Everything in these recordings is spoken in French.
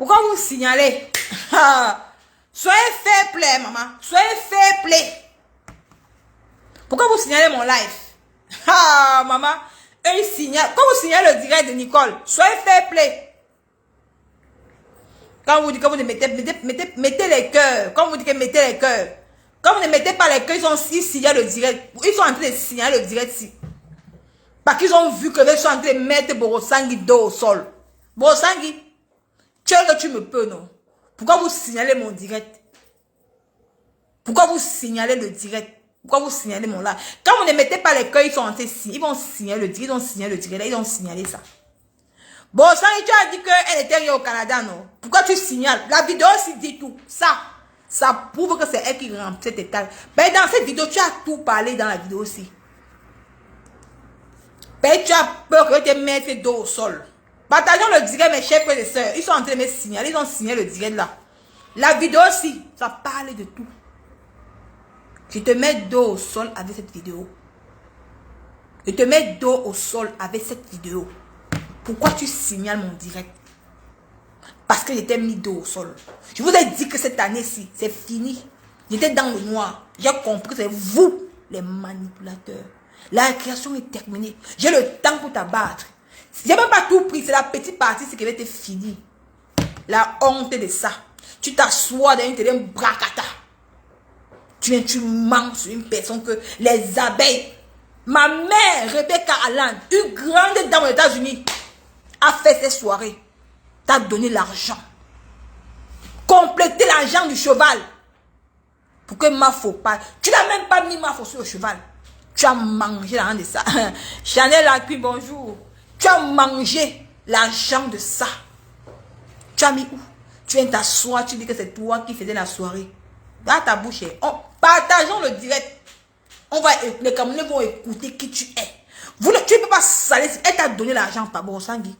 Pourquoi vous signalez? Soyez fair play, maman. Soyez fair play. Pourquoi vous signalez mon live? Maman. Eux, ils signalent. Quand vous signalez le direct de Nicole, soyez fair play. Quand vous dites que vous mettez les cœurs. Quand vous dites que mettez les cœurs. Quand vous ne mettez pas les cœurs, ils signalent le direct. Ils sont en train de signaler le direct ici. Parce qu'ils ont vu que les gens sont en train de mettre Borosangui dos au sol. Borosangui, tu es que tu me peux, non? Pourquoi vous signalez mon direct? Pourquoi vous signalez le direct? Pourquoi vous signalez mon live? Quand vous ne mettez pas les cœurs, ils sont en train de signaler. Ils vont signaler le direct, ils vont signaler le direct. Là, ils vont signaler ça. Borosangui, tu as dit qu'elle était rien au Canada, non? Pourquoi tu signales? La vidéo aussi dit tout. Ça prouve que c'est elle qui remplit cet état. Mais dans cette vidéo, tu as tout parlé dans la vidéo aussi. Mais tu as peur que tu mettes tes dos au sol. Partageons le direct, mes chers frères et sœurs. Ils sont en train de me signaler. Ils ont signé le direct là. La vidéo aussi, ça parle de tout. Je te mets dos au sol avec cette vidéo. Je te mets dos au sol avec cette vidéo. Pourquoi tu signales mon direct? Parce que j'étais mis dos au sol. Je vous ai dit que cette année-ci, c'est fini. J'étais dans le noir. J'ai compris que c'est vous, les manipulateurs. La création est terminée. J'ai le temps pour t'abattre. J'ai même pas tout pris. C'est la petite partie qui va être finie. La honte de ça. Tu t'assois dans une télé bracata. Tu mens sur une personne que les abeilles. Ma mère, Rebecca Allen, une grande dame aux États-Unis, a fait ses soirées. T'as donné l'argent. Compléter l'argent du cheval. Pour que Mafo pas. Tu n'as même pas mis Mafo sur le cheval. Tu as mangé l'argent de ça. Chanel Lacui, bonjour. Tu as mangé l'argent de ça. Tu as mis où? Tu viens t'asseoir, tu dis que c'est toi qui faisais la soirée. Dans ta bouche, partageons le direct. Les Camerounais vont écouter qui tu es. Tu ne peux pas saler. Elle t'a donné l'argent par Borosangui.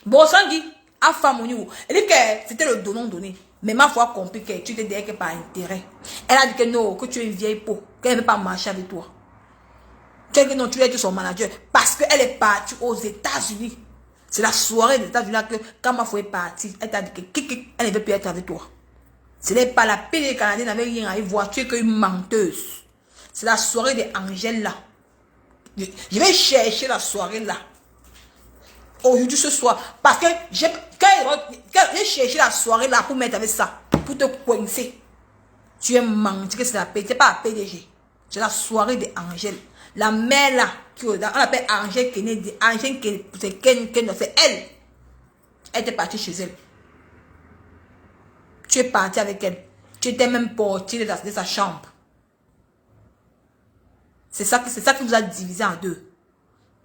Borosangui a fait mon niveau. Elle dit que c'était le donnant donné. Mais ma foi a compris que tu t'es dit que par intérêt. Elle a dit que non, que tu es une vieille peau. Qu'elle ne veut pas marcher avec toi. Tu as dit que non, tu es son manager. Parce qu'elle est partie aux États-Unis. C'est la soirée des États-Unis que quand ma foi est partie, elle t'a dit que elle ne veut plus être avec toi. Ce n'est pas la paix des Canadiens, n'avait rien à y voir. Tu es qu'une menteuse. C'est la soirée de Angèle là. Je vais chercher la soirée là. Aujourd'hui, ce soir. Parce que j'ai cherché la soirée là pour mettre avec ça. Pour te coincer. Tu es menti que c'est la paix. C'est pas la PDG. C'est la soirée de Angèle. La mère là. On appelle Angèle Kennedy. Angèle Kennedy. C'est elle. Elle était partie chez elle. Tu es parti avec elle. Tu étais même porté de sa chambre. C'est ça qui vous a divisé en deux.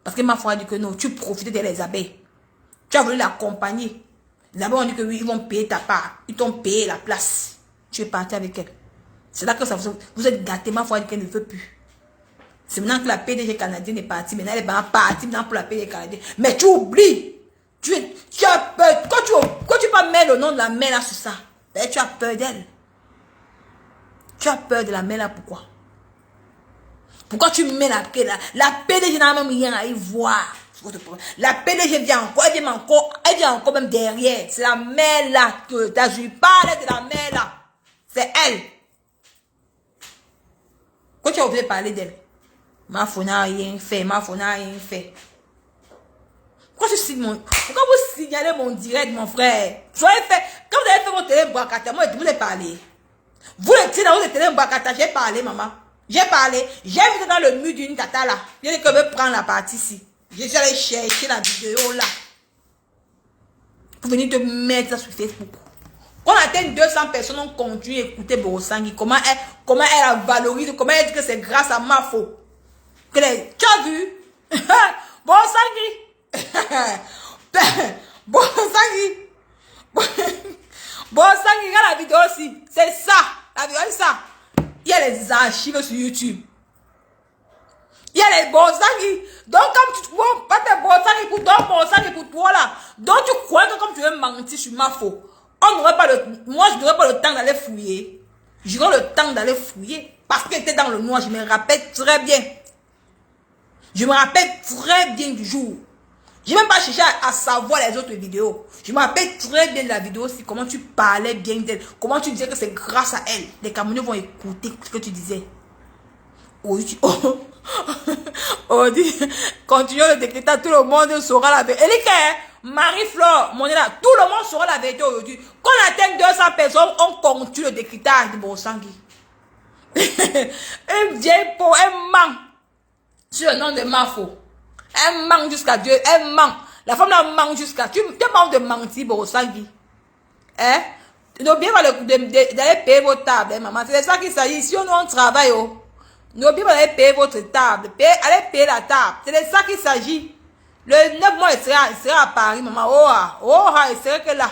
Parce que ma foi a dit que non, tu profitais des abeilles. Tu as voulu l'accompagner. Les abeilles ont dit que oui, ils vont payer ta part. Ils t'ont payé la place. Tu es parti avec elle. C'est là que ça vous êtes gâté. Ma foi a dit qu'elle ne veut plus. C'est maintenant que la PDG canadienne est partie. Maintenant, elle est partie pour la PDG canadienne. Mais tu oublies. Tu as peur. Quand tu vas mettre le nom de la mère là sur ça, ben, tu as peur d'elle. Tu as peur de la mère là, pourquoi? Pourquoi tu mets la paix là? La PDG n'a même rien à y voir. La PDG vient encore, elle vient encore même derrière. C'est la mère là que tu as vu parler de la mère là. C'est elle. Quand tu as oublié de parler d'elle, ma fille n'a rien fait, ma fille n'a rien fait. Pourquoi vous signalez mon direct, mon frère? Soyez fait. Quand vous avez fait votre télé Bracata, moi je vous ai parlé. Vous le tirez dans votre télé Bracata, j'ai parlé, maman. J'ai parlé. J'ai vu dans le mur d'une tata là. Je dis que je vais prendre la partie ici. Je suis allé chercher la vidéo là. Pour venir te mettre ça sur Facebook. Quand on atteint 200 personnes, on continue à écouter Borosangui. Comment elle a valorisé, comment elle dit que c'est grâce à ma faute. Tu as vu? Borosangui. Borosangui. Borosangui, regarde la vidéo aussi. C'est ça. La vidéo, c'est ça. Il y a les archives sur YouTube. Il y a les Borosangui. Donc, comme tu vois, pas tes Borosangui pour toi là. Donc, tu crois que comme tu veux mentir sur ma faute, moi, je n'aurais pas le temps d'aller fouiller. J'aurais le temps d'aller fouiller. Parce que j'étais dans le noir, je me rappelle très bien. Je me rappelle très bien du jour Je n'ai même pas cherché à savoir les autres vidéos. Je me rappelle très bien de la vidéo aussi, comment tu parlais bien d'elle. Comment tu disais que c'est grâce à elle. Les Camerounais vont écouter ce que tu disais. Continuons le décrétage, tout le monde saura la vérité. Et Marie-Flore, tout le monde saura la vérité aujourd'hui. Quand on atteint 200 personnes, on continue le décrétage de Borosangui. Elle vient pour un manque sur le nom de Mafo. Elle manque jusqu'à Dieu, elle manque. La femme là manque jusqu'à. Tu manques de mentir, Borosangui. Hein? N'oubliez pas d'aller payer vos tables, hein, maman. C'est de ça qu'il s'agit. Si on travaille, oh. N'oubliez pas d'aller payer votre table. Allez payer la table. C'est de ça qu'il s'agit. Le 9 mois, il sera à Paris, maman. Il sera que là.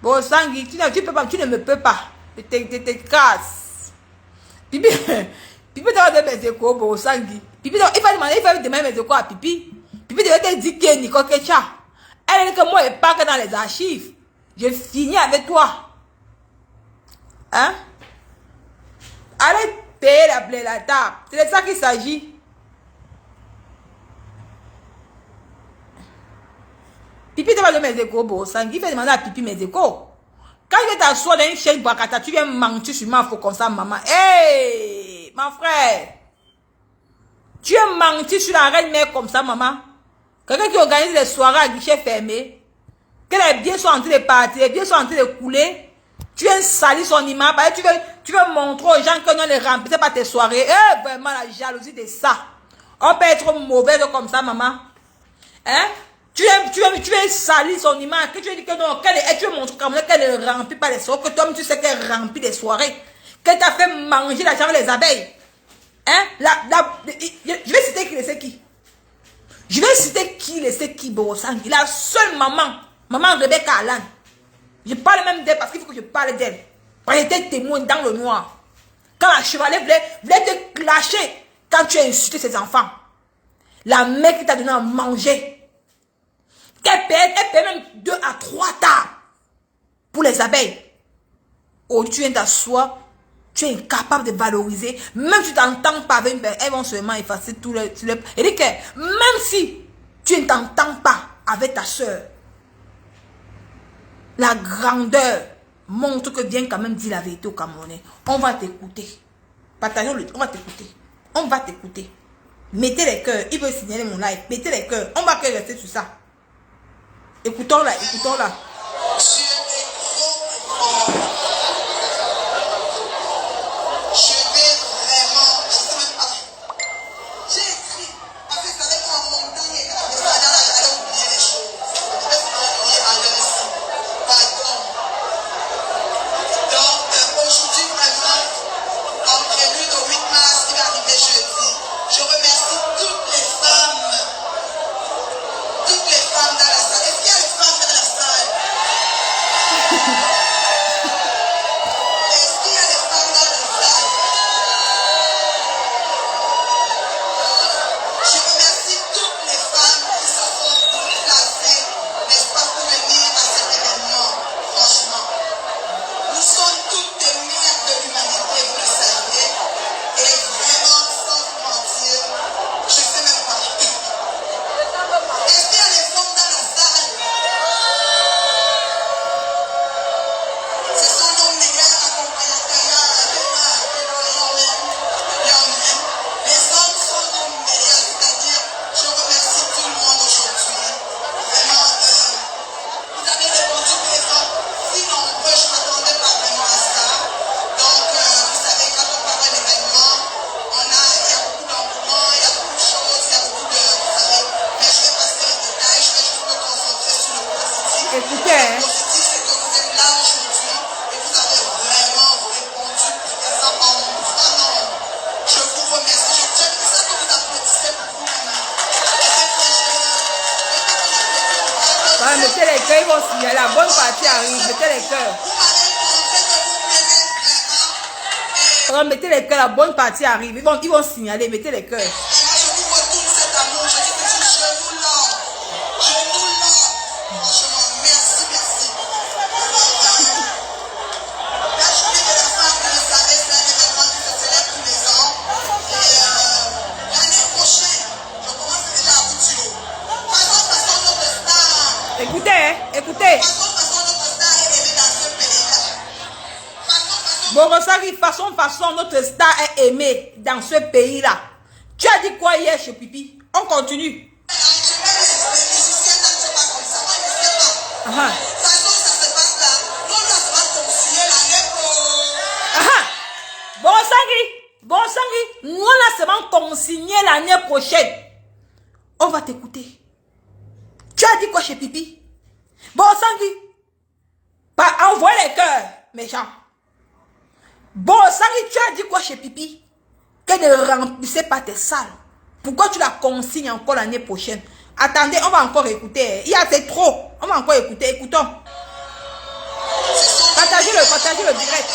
Borosangui, tu ne me peux pas. Tu te casses. Pipi, Pipi doit donner mes échos, Borosangui. Pipi, il va demander mes échos à Pipi. Pipi devait te dire que Nicole Kecha. Elle dit que moi, je pas que dans les archives. Je finis avec toi. Hein? Allez payer la table. C'est de ça qu'il s'agit. Pipi te va donner mes échos, Borosangui. Il fait demander à Pipi mes échos. Quand je vais t'asseoir dans une chaîne Brakata, tu viens mentir sur moi, faut comme ça, maman. Hey, mon frère. Tu es menti sur la reine mère comme ça, maman. Quelqu'un qui organise les soirées à guichet fermé. Que les biens sont en train de partir, les biens sont en train de couler. Tu viens salir son image. Tu veux montrer aux gens que non, les remplis pas tes soirées. Eh, vraiment, la jalousie de ça. On peut être mauvaise comme ça, maman. Hein? Tu veux salir son image. Que tu veux dire que non, tu veux montrer qu'elle ne remplit pas les soirées. Que toi, tu sais qu'elle remplit les soirées. Qu'elle t'a fait manger la jambe des abeilles. Hein? Je vais citer qui le sait qui. Je vais citer qui le sait qui, Borosangui. La seule maman Rebecca Alan. Je parle même d'elle parce qu'il faut que je parle d'elle. Elle était témoin dans le noir. Quand la chevalier voulait te clasher quand tu as insulté ses enfants. La mère qui t'a donné à manger. Elle paie même 2 à 3 tables pour les abeilles. Oh, tu viens t'asseoir. Tu es incapable de valoriser. Même si tu t'entends pas avec une personne, elles vont seulement effacer tout le... Et dit que même si tu ne t'entends pas avec ta soeur, la grandeur montre que viens quand même dire la vérité au Camerounais. On va t'écouter. Partageons le... On va t'écouter. On va t'écouter. Mettez les cœurs. Il veut signaler mon live. Mettez les cœurs. On va que rester sur ça. Écoutons-la. Écoutons-la. Mettez les cœurs, ils vont signaler. La bonne partie arrive. Mettez les cœurs. Alors, mettez les cœurs, la bonne partie arrive. Ils vont signaler. Mettez les cœurs. Borosari, façon, notre star est aimé dans ce pays-là. Tu as dit quoi hier chez Pipi? On continue. Borosari, nous on a seulement consigné l'année prochaine. On va t'écouter. Tu as dit quoi chez Pipi? Borosari, pas envoie les cœurs, méchants. Borosari, tu as dit quoi chez Pipi? Qu'elle ne remplissait pas tes salles. Pourquoi tu la consignes encore l'année prochaine? Attendez, on va encore écouter. Il y a c'est trop. On va encore écouter. Écoutons. Partagez le direct.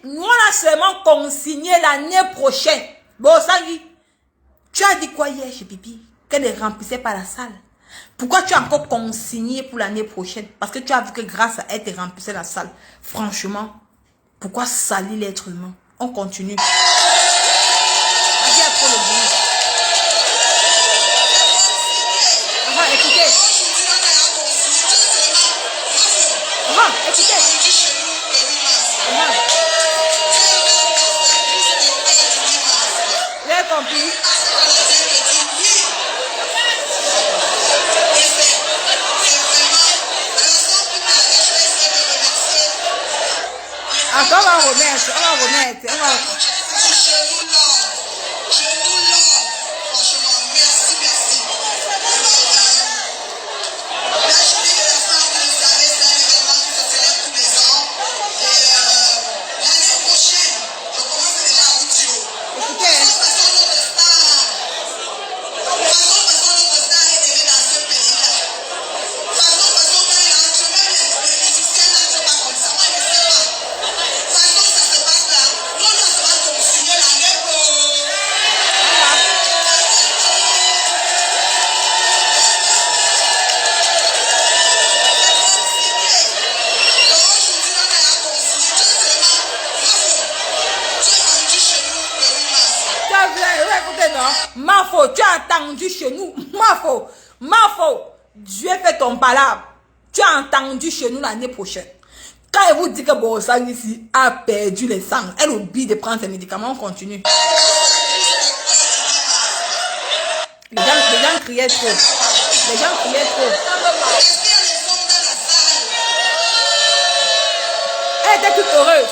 Nous on a seulement consigné l'année prochaine. Borosari, tu as dit quoi hier chez Pipi? Qu'elle ne remplissait pas la salle. Pourquoi tu as encore consigné pour l'année prochaine? Parce que tu as vu que grâce à elle, tu remplissais la salle. Franchement, pourquoi salir l'être humain? On continue. Vas-y, à trop le bruit. Écoutez. Écoutez. J'ai compris. Encore on va remettre. Mafo, tu as entendu chez nous. Mafo, Dieu fait ton palabre. Tu as entendu chez nous l'année prochaine. Quand elle vous dit que Borosari ici a perdu les sangs, elle oublie de prendre ses médicaments, on continue. Les gens criaient trop. Elle était toute heureuse.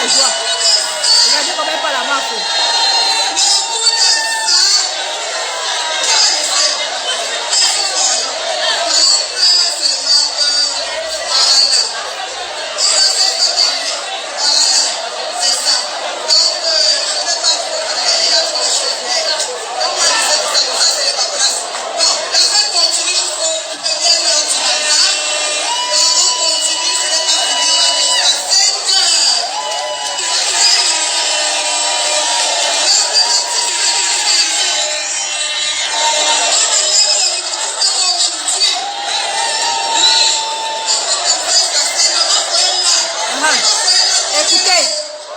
la joie. Regardez comment elle parle à Mafo. Écoutez,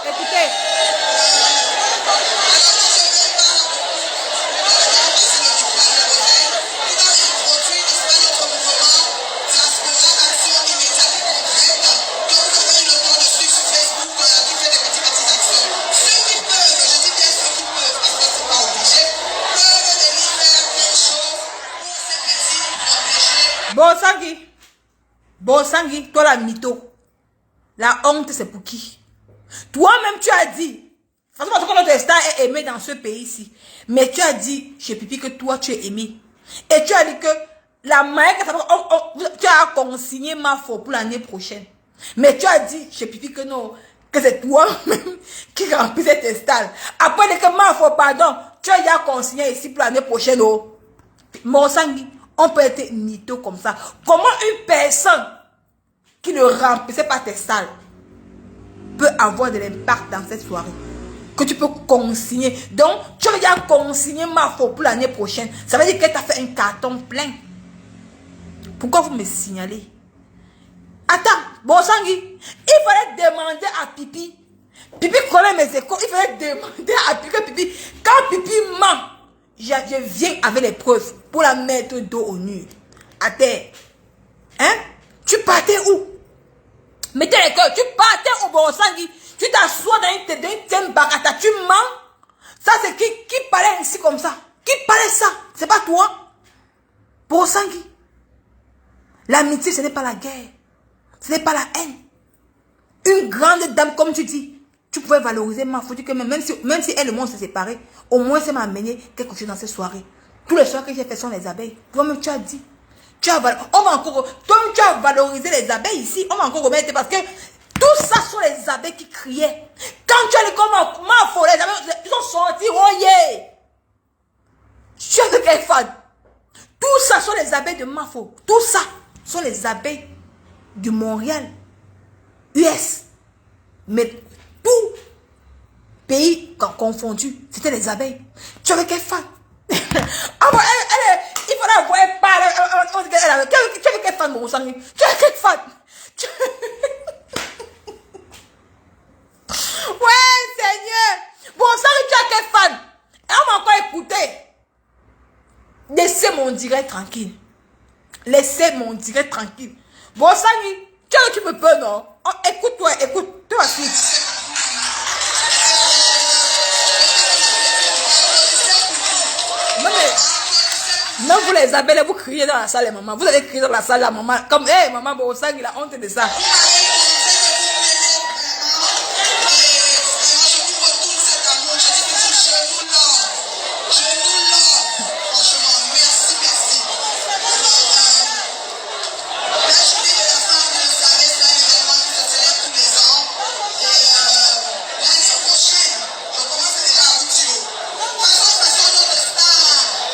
écoutez. Bosangui, toi la mytho. La honte, c'est pour qui? Toi-même, tu as dit, franchement, notre star est aimé dans ce pays-ci. Mais tu as dit chez Pipi que toi, tu es aimé. Et tu as dit que la manière que tu as consigné Mafo pour l'année prochaine. Mais tu as dit chez Pipi que non, que c'est toi-même qui remplit cette star. Après que Mafo, pardon, tu as déjà consigné ici pour l'année prochaine. Oh. Bosangui, on peut être mytho comme ça. Comment une personne qui ne remplissait pas tes salles peut avoir de l'impact dans cette soirée que tu peux consigner? Donc, tu veux déjà consigner Mafo pour l'année prochaine. Ça veut dire que tu as fait un carton plein. Pourquoi vous me signalez? Attends, Bosangui, il fallait demander à Pipi. Pipi connaît mes échos. Il fallait demander à Pipi. Quand Pipi ment, je viens avec les preuves pour la mettre dos au nu. À terre. Hein? Tu partais où? Mettez les cœurs, tu partais au Bosangui, tu t'assois dans une barata, tu mens. Ça c'est qui parlait ainsi comme ça? Qui parlait ça? C'est pas toi? Bosangui. L'amitié, ce n'est pas la guerre. Ce n'est pas la haine. Une grande dame, comme tu dis, tu pouvais valoriser ma faute que même si elle et moi s'est séparés, au moins ça m'a amené quelque chose dans cette soirée. Tous les soirs que j'ai fait sont les abeilles. Toi-même, tu as dit. On va encore, toi tu as valorisé les abeilles ici, on va encore remettre parce que tout ça sont les abeilles qui criaient. Quand tu as les Mafo, les abeilles, ils sont sortis, oh yeah! Tu es de quel fan? Tout ça sont les abeilles de Mafo. Tout ça sont les abeilles de Montréal. US. Mais tout pays confondu, c'était les abeilles. Tu es de quel fan? Ah bon, il faudrait voir elle parler. Tu es quel fan, mon sang? Tu es quel fan? Ouais, Seigneur. Bon sang, tu es quel fan? Et on m'a encore écouté. Laissez mon direct tranquille. Laissez mon direct tranquille. Bon sang, tu me peux, non? Oh, écoute-toi, écoute-toi aussi. Même vous les abeilles, vous criez dans la salle, les mamans. Vous allez crier dans la salle, la maman. Comme, hé, maman, bon sang, il a honte de ça.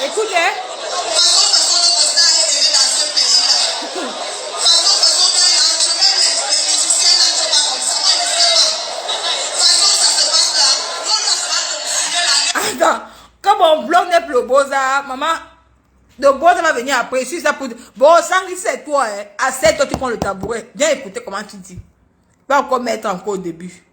Écoutez. Attends, comme mon blog n'est plus le beau-ça, maman, le beau-ça va venir après. Si ça pour dire, bon, sang, c'est toi, hein. Assez, toi, tu prends le tabouret. Viens écouter comment tu dis. Va encore mettre encore au début.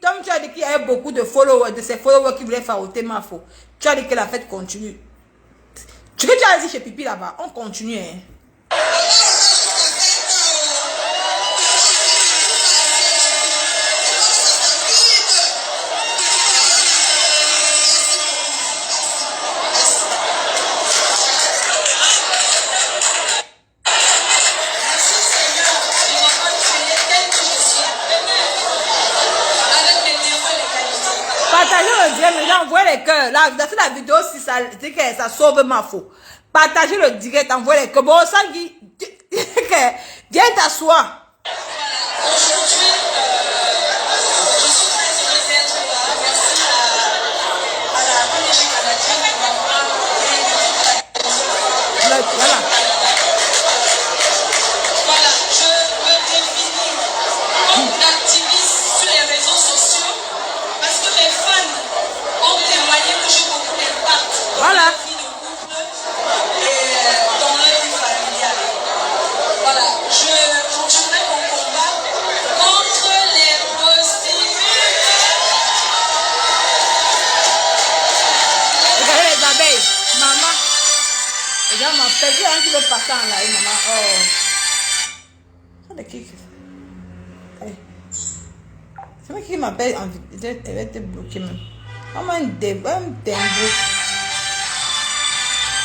Tom, tu as dit qu'il y avait beaucoup de followers, de ces followers qui voulaient faire ôter ma faute. Tu as dit que la fête continue. Ce que tu as dit chez Pipi là-bas, on continue. Hein. Partagez le direct, les gens, envoyez les cœurs. Là, dans la vidéo, si ça dit que ça sauve ma faute. Partagez le direct, envoyez les cœurs. Bon, ça dit, viens t'asseoir. Aujourd'hui, je suis très heureuse d'être là. Merci à la PDG canadienne de m'avoir Voilà. Voilà, je me définis comme une activiste sur les réseaux sociaux parce que mes fans ont témoigné que j'ai beaucoup d'impact dans Voilà. leur vie de couple et dans leur vie familiale. Voilà, je continuerai mon combat contre les prostituées. Regardez les abeilles. Maman. Regarde, ma père, il y a un qui veut passer en live, maman. Oh. Ça de qui? C'est moi qui m'appelle en vidéo. Elle va te bloquer même. Maman, un débat, un tembo.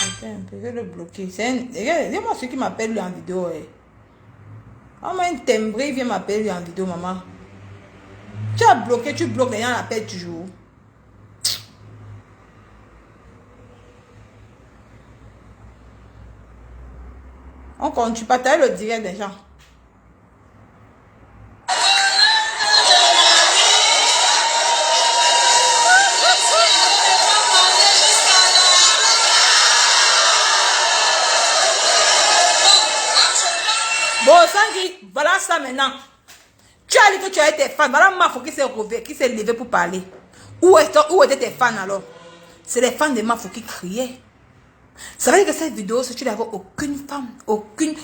Attends un peu, je vais le bloquer. Regarde-moi celui qui m'appelle lui en vidéo. Maman, un timbré, il vient m'appeler lui en vidéo, maman. Tu as bloqué, tu bloques, les gens l'appellent toujours. On continue, partage le direct des gens. Bon, Sangi, voilà ça maintenant. Tu as dit que tu as été fan. Voilà Mafo qui s'est levé pour parler. Où étaient tes fans alors? C'est les fans de Mafo qui criaient. Ça veut dire que cette vidéo, si tu n'avais aucune femme, aucune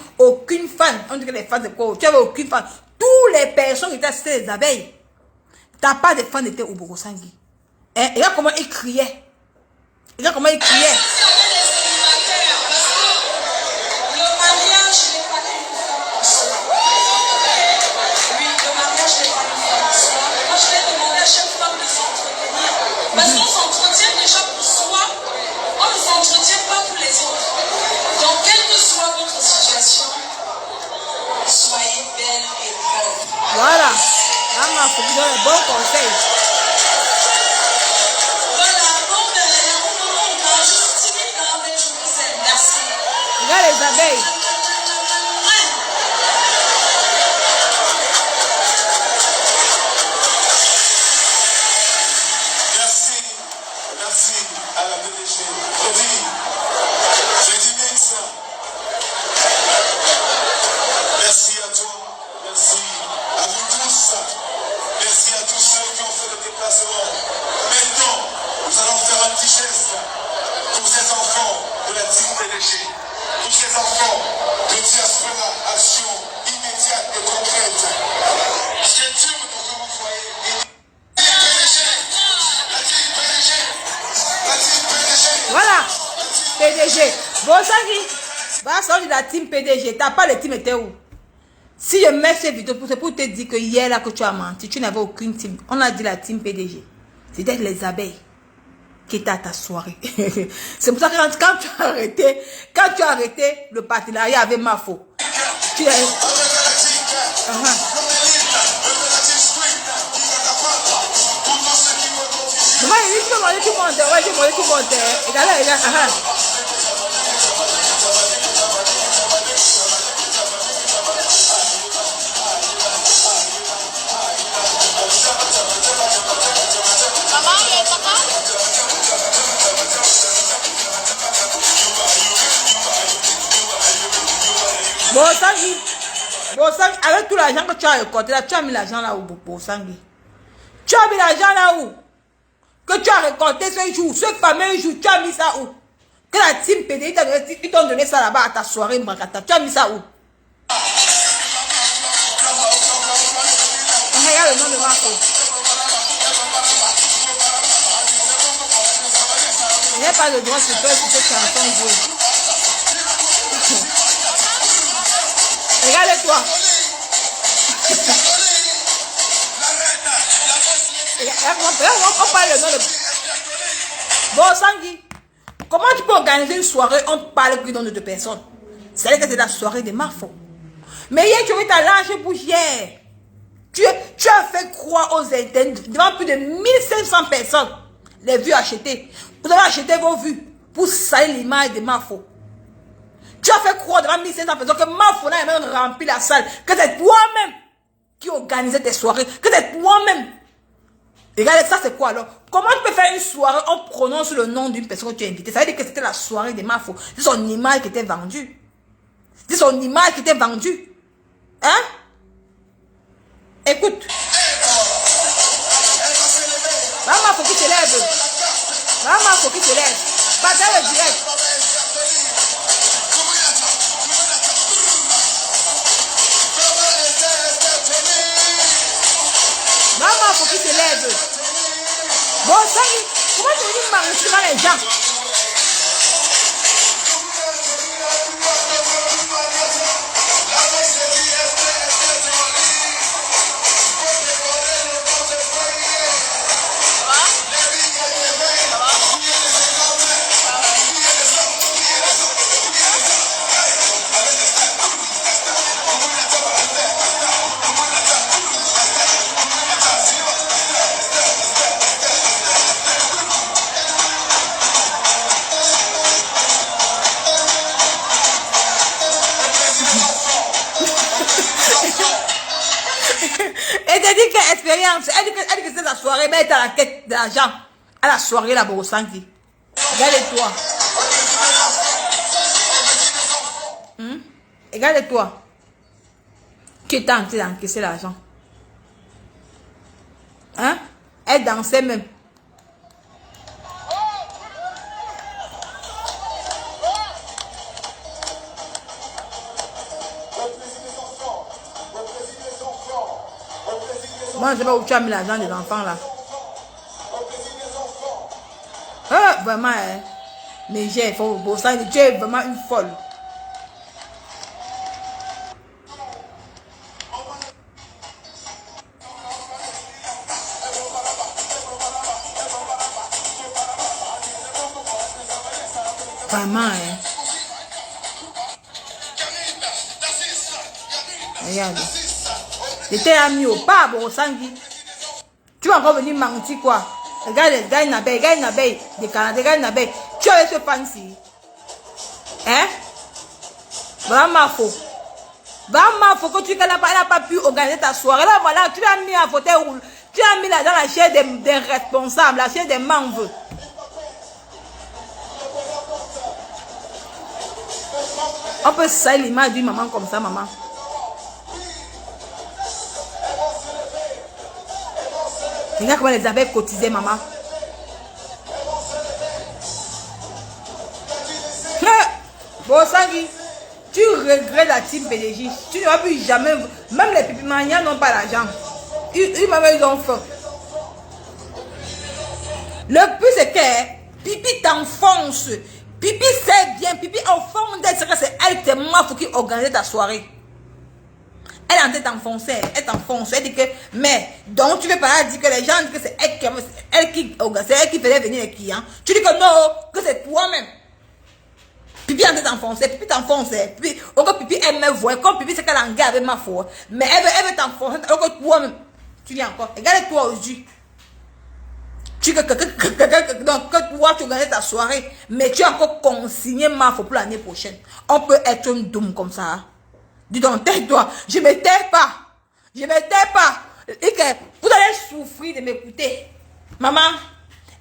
fan, on dit que les fans de quoi? Tu n'avais aucune fan. Toutes les personnes qui étaient assistées les abeilles. Ta part de fans était au Borosangi. Hein? Regarde comment ils criaient. Regarde comment ils criaient. Parce qu'on s'entretient déjà pour soi, on ne s'entretient pas pour les autres. Donc, quelle que soit votre situation, soyez belle et belle. Voilà. Maman, il faut vous donner un bon conseil. Voilà, bon, ben, je suis timide, mais je vous aime. Merci. Regarde les abeilles. Merci à la PDG. Je dis Mix. Merci à toi. Merci à vous tous. Merci à tous ceux qui ont fait le déplacement. Maintenant, nous allons faire un petit geste pour ces enfants de la team PDG. Pour ces enfants de Diaspora Action immédiate et concrète. C'est Dieu que vous voyez. Voilà. PDG. Bon, Sangi. Va sortir de la team PDG. T'as pas le team était où? Si je mets cette vidéo, c'est pour te dire que hier là que tu as menti, tu n'avais aucune team. On a dit la team PDG. C'était les abeilles qui étaient à ta soirée. C'est pour ça que quand tu as arrêté le partenariat avec Mafo, tu as... Maman, il faut manger tout le monde. Ouais, je vais manger tout le monde. Regarde, regarde. Bon, Sangi. Bon, Sangi, avec tout l'argent que tu as récolté là, tu as mis l'argent là où, bon, Sangi? Tu as mis l'argent là où? Que tu as récolté ce jour, ce fameux jour, tu as mis ça où? Que la team PD, ils t'ont donné ça là-bas à ta soirée, Mbakata. Tu as mis ça où? Regarde pas le nom de Mafo. Il n'y a pas de droit sur toi sur cette chanson jouée. Regarde-toi. On parle le nom de... Bon, Sangui, comment tu peux organiser une soirée, on parle plus d'un de deux personnes? C'est-à-dire que c'est la soirée de Mafo. Mais hier, tu as eu ta large bougière. Tu as fait croire aux internes devant plus de 1500 personnes les vues achetées. Vous avez acheté vos vues pour salir l'image de Mafo. Tu as fait croire devant 1500 personnes que Mafo n'a même rempli la salle, que c'est toi-même qui organisais tes soirées, que c'est toi-même. Regarde, ça c'est quoi alors? Comment tu peux faire une soirée en prononçant le nom d'une personne que tu as invitée? Ça veut dire que c'était la soirée de Mafo. C'est son image qui était vendue. C'est son image qui était vendue. Hein? Écoute. Maman, faut qu'il se lève. Maman, faut qu'il se lève. Partage le direct. Maman, faut qu'il se lève. Bon, ça, comment tu veux marcher dans les gens? Et t'as dit que expérience, elle dit que c'est la soirée, mais elle est à la quête d'argent. À la soirée là-bas au Sanki. Regarde-toi. Regarde-toi. Tu es tenté d'encaisser l'argent. Hein? Elle dansait même. Moi, je ne sais pas où tu as mis l'argent des enfants là. Vraiment, hein. Mais j'ai faut ça, tu es vraiment une folle. Vraiment, hein. Regarde. J'étais ami au pas, bon, Sangui. Tu vas encore venir mentir quoi? Regarde, regarde une abeille, des Canadiens, regarde une abeille. Tu avais ce fancy. Hein? Vraiment faux. Vraiment faux que tu n'as pas pu organiser ta soirée. Là, voilà, tu as mis un fauteuil roulant. Tu as mis là dans la chaise des responsables, la chaise des membres. On peut salir l'image d'une maman comme ça, maman. Regarde comment les abeilles cotisaient, maman. Bon, Sangui, tu regrettes la team PDG. Tu n'auras plus jamais... Même les pipimaniens n'ont pas l'argent. Ils ont faim. Le plus c'est que Pipi t'enfonce. Pipi sait bien. Pipi au fond d'elle, c'est elle tellement faut qu'il organise ta soirée. Elle est en train de t'enfoncer, elle t'enfonce, elle dit que, mais, donc tu veux pas dire que les gens disent que c'est elle qui faisait venir les clients. Tu dis que non, que c'est toi-même. Pipi en train de t'enfoncer, Pipi t'enfonce, puis, encore Pipi elle me voit, comme Pipi c'est qu'elle en garde avec ma foi, mais elle veut t'enfoncer, alors que toi-même, tu dis encore, regarde-toi aujourd'hui. Donc, que toi tu organises ta soirée, mais tu as encore consigné ma foi pour l'année prochaine. On peut être une doum comme ça, hein? Dis donc, tais-toi. Je me tais pas. Je me tais pas. Et que vous allez souffrir de m'écouter. Maman,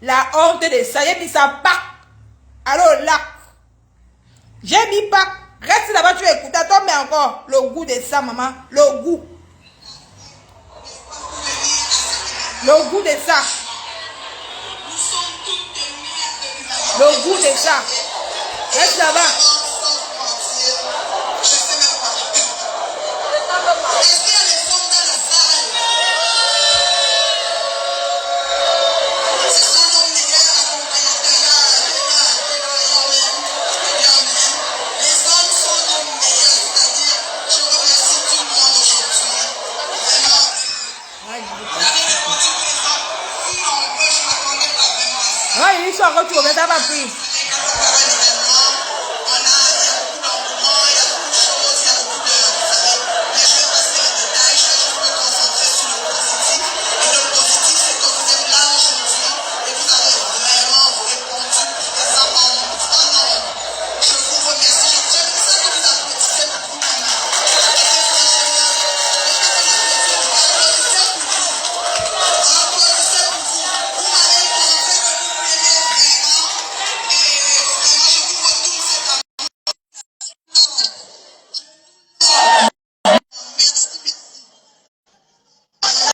la honte de ça, j'ai mis ça pas. Alors là, j'ai mis pas. Reste là-bas, tu écoutes. Attends, mais encore le goût de ça, maman. Le goût. Le goût de ça. Le goût de ça. Reste là-bas. Est-ce qu'il y a les femmes dans la salle? encore tu remets, ça va pris.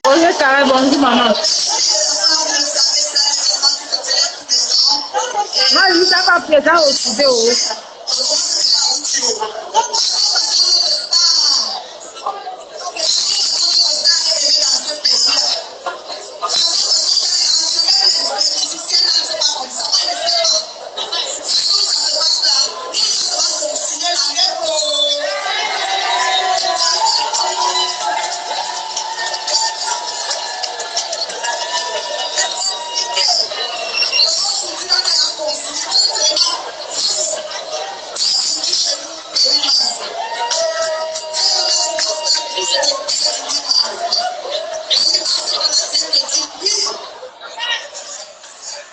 Bonjour, carré, bonjour, maman. Moi, je suis pas présent au studio.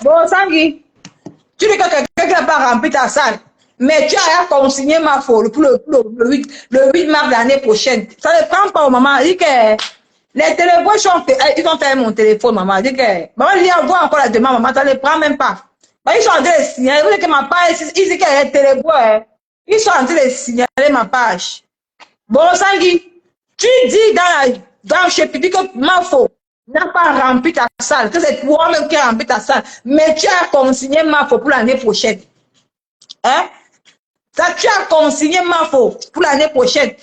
Bon, Sangui, tu dis que quelqu'un n'a pas rempli ta salle, mais tu as consigné ma folle pour le 8 mars de l'année prochaine. Ça ne prend pas, maman. Il dit que les téléphones, ils ont fait mon téléphone, maman. Il dit que, maman, il y a encore la demande, maman, ça ne prend même pas. Bah, ils sont en train de signaler, vous dites que ma page, il dit qu'il y a les téléphones, ils sont en train de signaler ma page. Bon, Sangui, tu dis dans chez Pipi que ma faute n'a pas rempli ta salle, que c'est toi-même qui as rempli ta salle, mais tu as consigné ma faute pour l'année prochaine. Hein? Ça, tu as consigné ma faute pour l'année prochaine.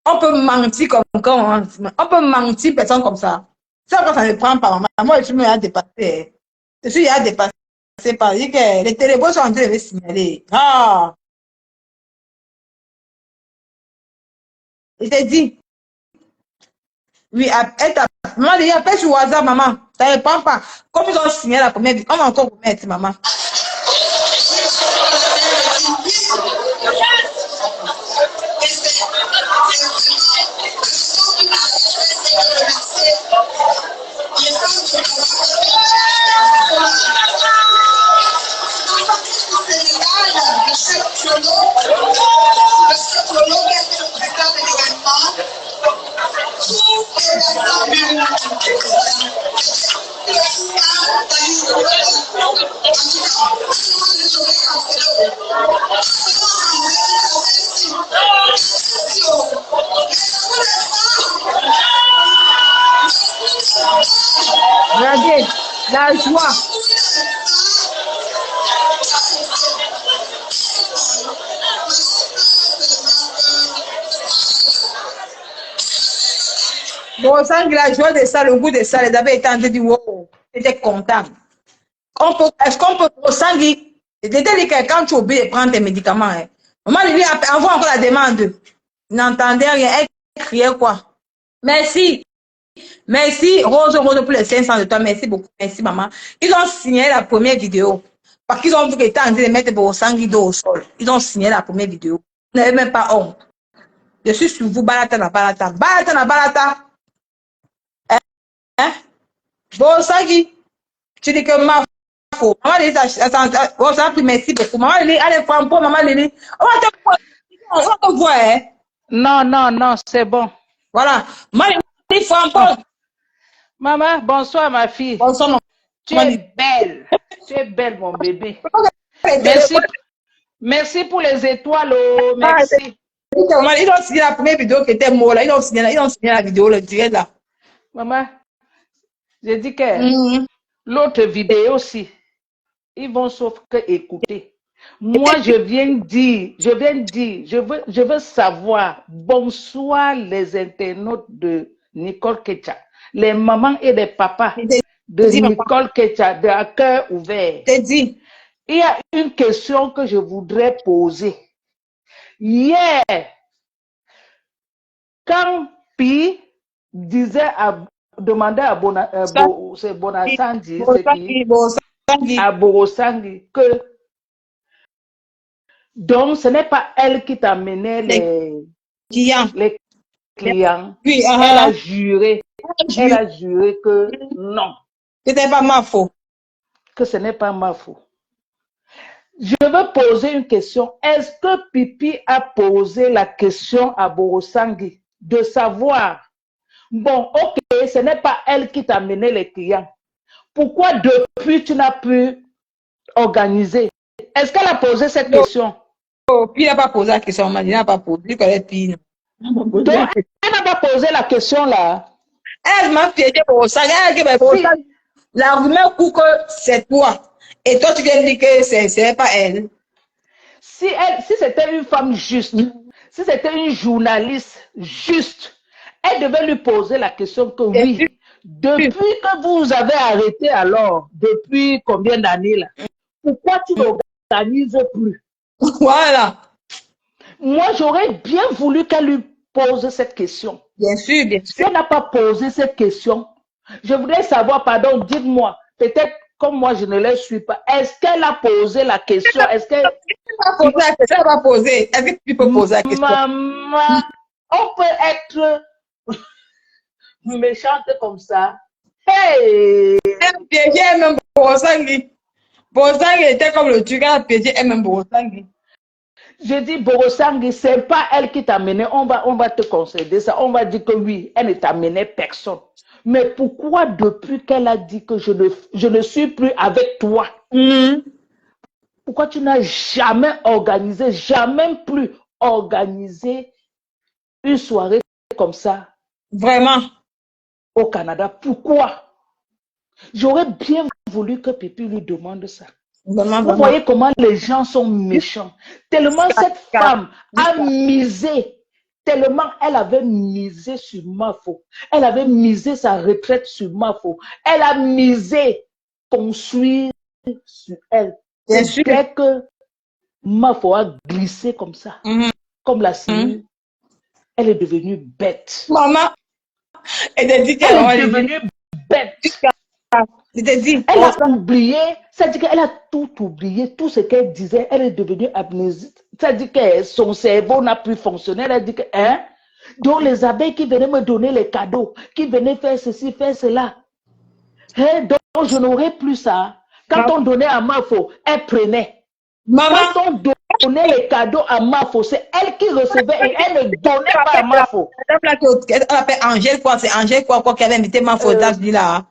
On peut mentir comme quand on peut mentir personne comme ça. Ça, quand ça ne prend pas, maman. Moi, je suis à dépasser. Je suis à dépasser par dire que les téléphones sont en train de signaler. Ah! Je t'ai dit. Oui, maman, il y a pas sur WhatsApp, maman. Ça ne prend pas. Comme ils ont signé la première vie, on va encore remettre, maman. Regardez, la joie. Bon, sans que la joie de ça, le goût de ça, les abeilles étaient en train de dire, wow, j'étais content. Est-ce qu'on peut ressentir, j'étais dit que quand tu oublies de prendre tes médicaments, hein, maman lui envoie encore la demande. Il n'entendait rien, elle criait quoi. Merci. Merci, Rose pour les 500 de toi. Merci beaucoup. Merci, maman. Ils ont signé la première vidéo. Parce qu'ils ont vu que tu en train de mettre vos sanguidos au sol. Ils ont signé la première vidéo. Vous n'avez même pas honte. Je suis sur vous, balata na balata. Balata na balata. Hein? Bon, Sangui, tu dis que ma faute. Maman, ça a pris merci beaucoup. Maman, allez, prends pour maman, Lili. On va te voir, hein? Non, non, non, c'est bon. Voilà. Maman, Lili, prends. Maman, bonsoir, ma fille. Bonsoir, tu es belle. Tu es belle, mon bébé. Merci. Merci pour les étoiles. Oh, merci. Ils ont signé la première vidéo qui était molle. Ils ont signé la vidéo, le direct là. Maman, j'ai dit que l'autre vidéo aussi, ils vont sauf que écouter. Moi, je veux savoir, bonsoir les internautes de Nicole Ketcha, les mamans et les papas de Nicole Ketcha, de à cœur ouvert. Il y a une question que je voudrais poser. Hier, quand Pi demandait à Bonatandi, à Borosangi que donc ce n'est pas elle qui t'amenait les clients. Oui, Elle a juré que non. C'était pas ma faute. Que ce n'est pas ma faute. Je veux poser une question. Est-ce que Pipi a posé la question à Borosangi de savoir, bon, ok, ce n'est pas elle qui t'a amené les clients. Pourquoi depuis tu n'as pu organiser? Est-ce qu'elle a posé cette question? Oh, puis il n'a pas posé la question, il n'a pas posé. Il connaît Pi. Donc, elle n'a pas posé la question là. Elle m'a piégé pour ça. L'argument court que c'est toi. Et toi, tu viens de dire que ce n'est pas elle. Si c'était une femme juste, si c'était une journaliste juste, elle devait lui poser la question que oui, depuis que vous avez arrêté alors, depuis combien d'années là, pourquoi tu n'organises plus? Voilà. Moi, j'aurais bien voulu qu'elle lui pose cette question. Bien sûr, bien sûr. Si elle n'a pas posé cette question, je voudrais savoir, pardon, dites-moi, peut-être comme moi je ne la suis pas, est-ce qu'elle a posé la question? Est-ce qu'elle va poser? Est-ce que tu peux poser la question? Maman, on peut être méchante comme ça. Hey! Elle piégeait même Borosangi. Borosangi était comme le truc, elle piégeait même Borosangi. Je dis, Borosangi, ce n'est pas elle qui t'a mené. On va te concéder ça. On va dire que oui, elle ne t'a mené personne. Mais pourquoi depuis qu'elle a dit que je ne suis plus avec toi, pourquoi tu n'as jamais organisé, jamais plus organisé une soirée comme ça? Vraiment. Au Canada. Pourquoi? J'aurais bien voulu que Pipi lui demande ça. Vraiment, vous voyez comment les gens sont méchants. Tellement cette femme a misé, tellement elle avait misé sur Mafo. Elle avait misé sa retraite sur Mafo. Elle a misé construire sur elle. Dès que Mafo a glissé comme ça, comme la cellule, elle est devenue bête. Maman, elle est devenue bête. Elle a oublié, c'est-à-dire qu'elle a tout oublié, tout ce qu'elle disait, elle est devenue amnésique. C'est-à-dire que son cerveau n'a plus fonctionné. Elle a dit que, donc les abeilles qui venaient me donner les cadeaux, qui venaient faire ceci, faire cela, donc je n'aurais plus ça. Quand on donnait à Mafo, elle prenait. Quand on donnait les cadeaux à Mafo, c'est elle qui recevait et elle ne donnait pas à Mafo. Elle appelle Angèle quoi, c'est Angèle quoi qui avait invité Mafo là.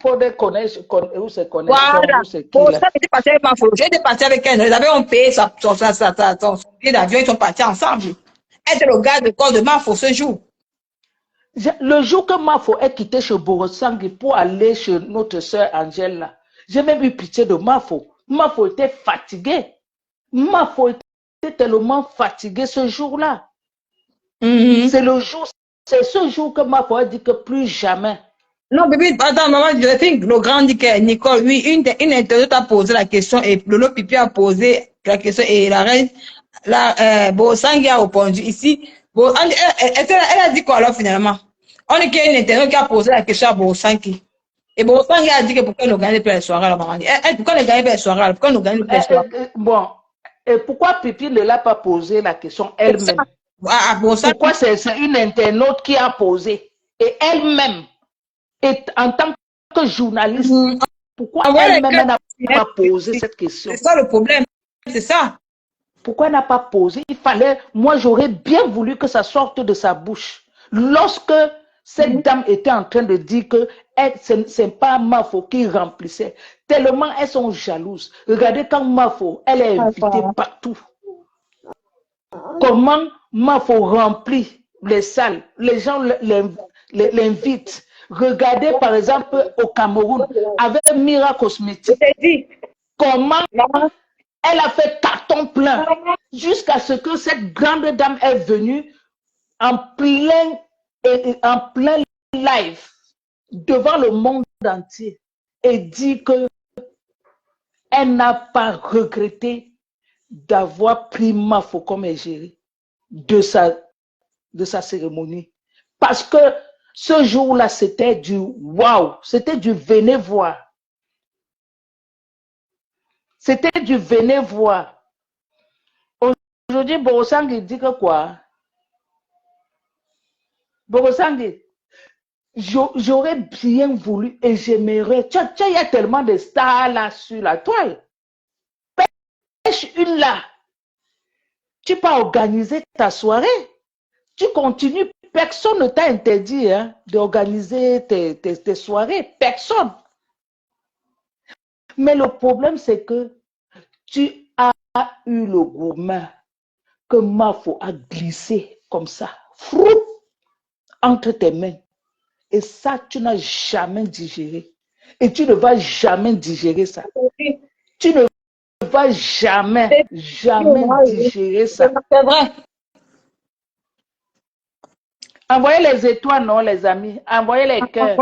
Pour des connexions, où se connaît. Voilà. Pour ça, j'étais partie avec Mafo. J'étais partie avec elle. Ils avaient payé son billet d'avion, ils sont partis ensemble. Elle était le gars de corps de Mafo ce jour. Le jour que Mafo est quitté chez Borosangi pour aller chez notre soeur Angèle là, j'ai même eu pitié de Mafo. Mafo était fatigué. Mafo était tellement fatigué ce jour-là. C'est ce jour que Mafo a dit que plus jamais. Non, bébé, attends, maman, je think le grand dit que Nicole, oui, une internaute a posé la question et Lolo Pipi a posé la question et la reine, Borosangi a répondu ici. Elle a dit quoi alors finalement? On est qu'il y a une internaute qui a posé la question à Borosangi. Et Borosangi a dit que pourquoi ne gagne pas les soirées là, maman? Pourquoi ne gagne pas les soirées? Pourquoi ne gagne pas les soirées? Bon, et pourquoi Pipi ne l'a pas posé la question elle-même? Pourquoi c'est une internaute qui a posé? Et elle-même, en tant que journaliste, pourquoi elle-même n'a pas posé cette question? C'est ça le problème, c'est ça. Pourquoi elle n'a pas posé? Il fallait, moi j'aurais bien voulu que ça sorte de sa bouche. Lorsque cette dame était en train de dire que ce n'est pas Mafo qui remplissait, tellement elles sont jalouses. Regardez quand Mafo, elle est invitée partout. Comment Mafo remplit les salles, les gens l'invitent. Regardez par exemple au Cameroun avec Mira Cosmétique. Comment elle a fait carton plein jusqu'à ce que cette grande dame est venue en plein live devant le monde entier et dit que elle n'a pas regretté d'avoir pris Mafo comme égérie de sa cérémonie. Parce que ce jour-là, c'était du waouh, c'était du venez voir. C'était du venez voir. Aujourd'hui, Borosangue dit que quoi? Borosangue, j'aurais bien voulu et j'aimerais. Il y a tellement de stars là sur la toile. Pêche une là. Tu peux organiser ta soirée. Tu continues. Personne ne t'a interdit hein, d'organiser tes soirées. Personne. Mais le problème, c'est que tu as eu le gourmand que Mafo a glissé comme ça, frou, entre tes mains. Et ça, tu n'as jamais digéré. Et tu ne vas jamais digérer ça. Tu ne vas jamais digérer ça. C'est vrai. Envoyez les étoiles, non, les amis. Envoyez les cœurs.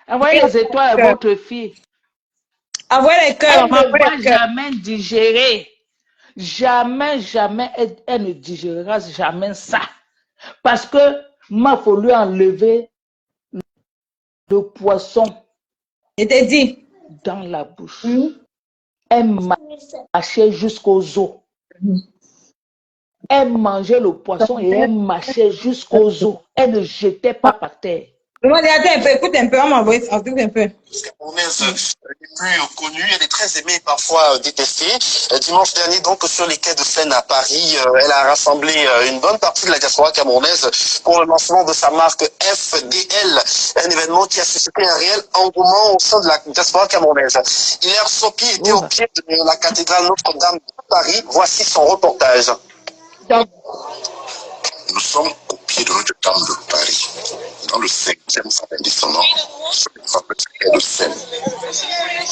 Envoyez les étoiles à votre fille. Envoyez les cœurs. Elle ne va jamais digérer. Jamais, elle ne digérera jamais ça. Parce que m'a fallu enlever le poisson. Je t'ai dit. Dans la bouche. Elle mâchait jusqu'aux os. Elle mangeait le poisson et elle mâchait jusqu'aux os. Elle ne jetait pas par terre. Attends un peu, écoute un peu, on m'envoie un peu. Camerounaise est plus connue, elle est très aimée, parfois détestée. Dimanche dernier, donc, sur les quais de Seine à Paris, elle a rassemblé une bonne partie de la diaspora camerounaise pour le lancement de sa marque FDL, un événement qui a suscité un réel engouement au sein de la diaspora camerounaise. Hilaire Sopi était au pied de la cathédrale Notre-Dame de Paris. Voici son reportage. Nous sommes au pied de Notre-Dame de Paris, dans le 5e arrondissement, sur le fameux quai de Seine.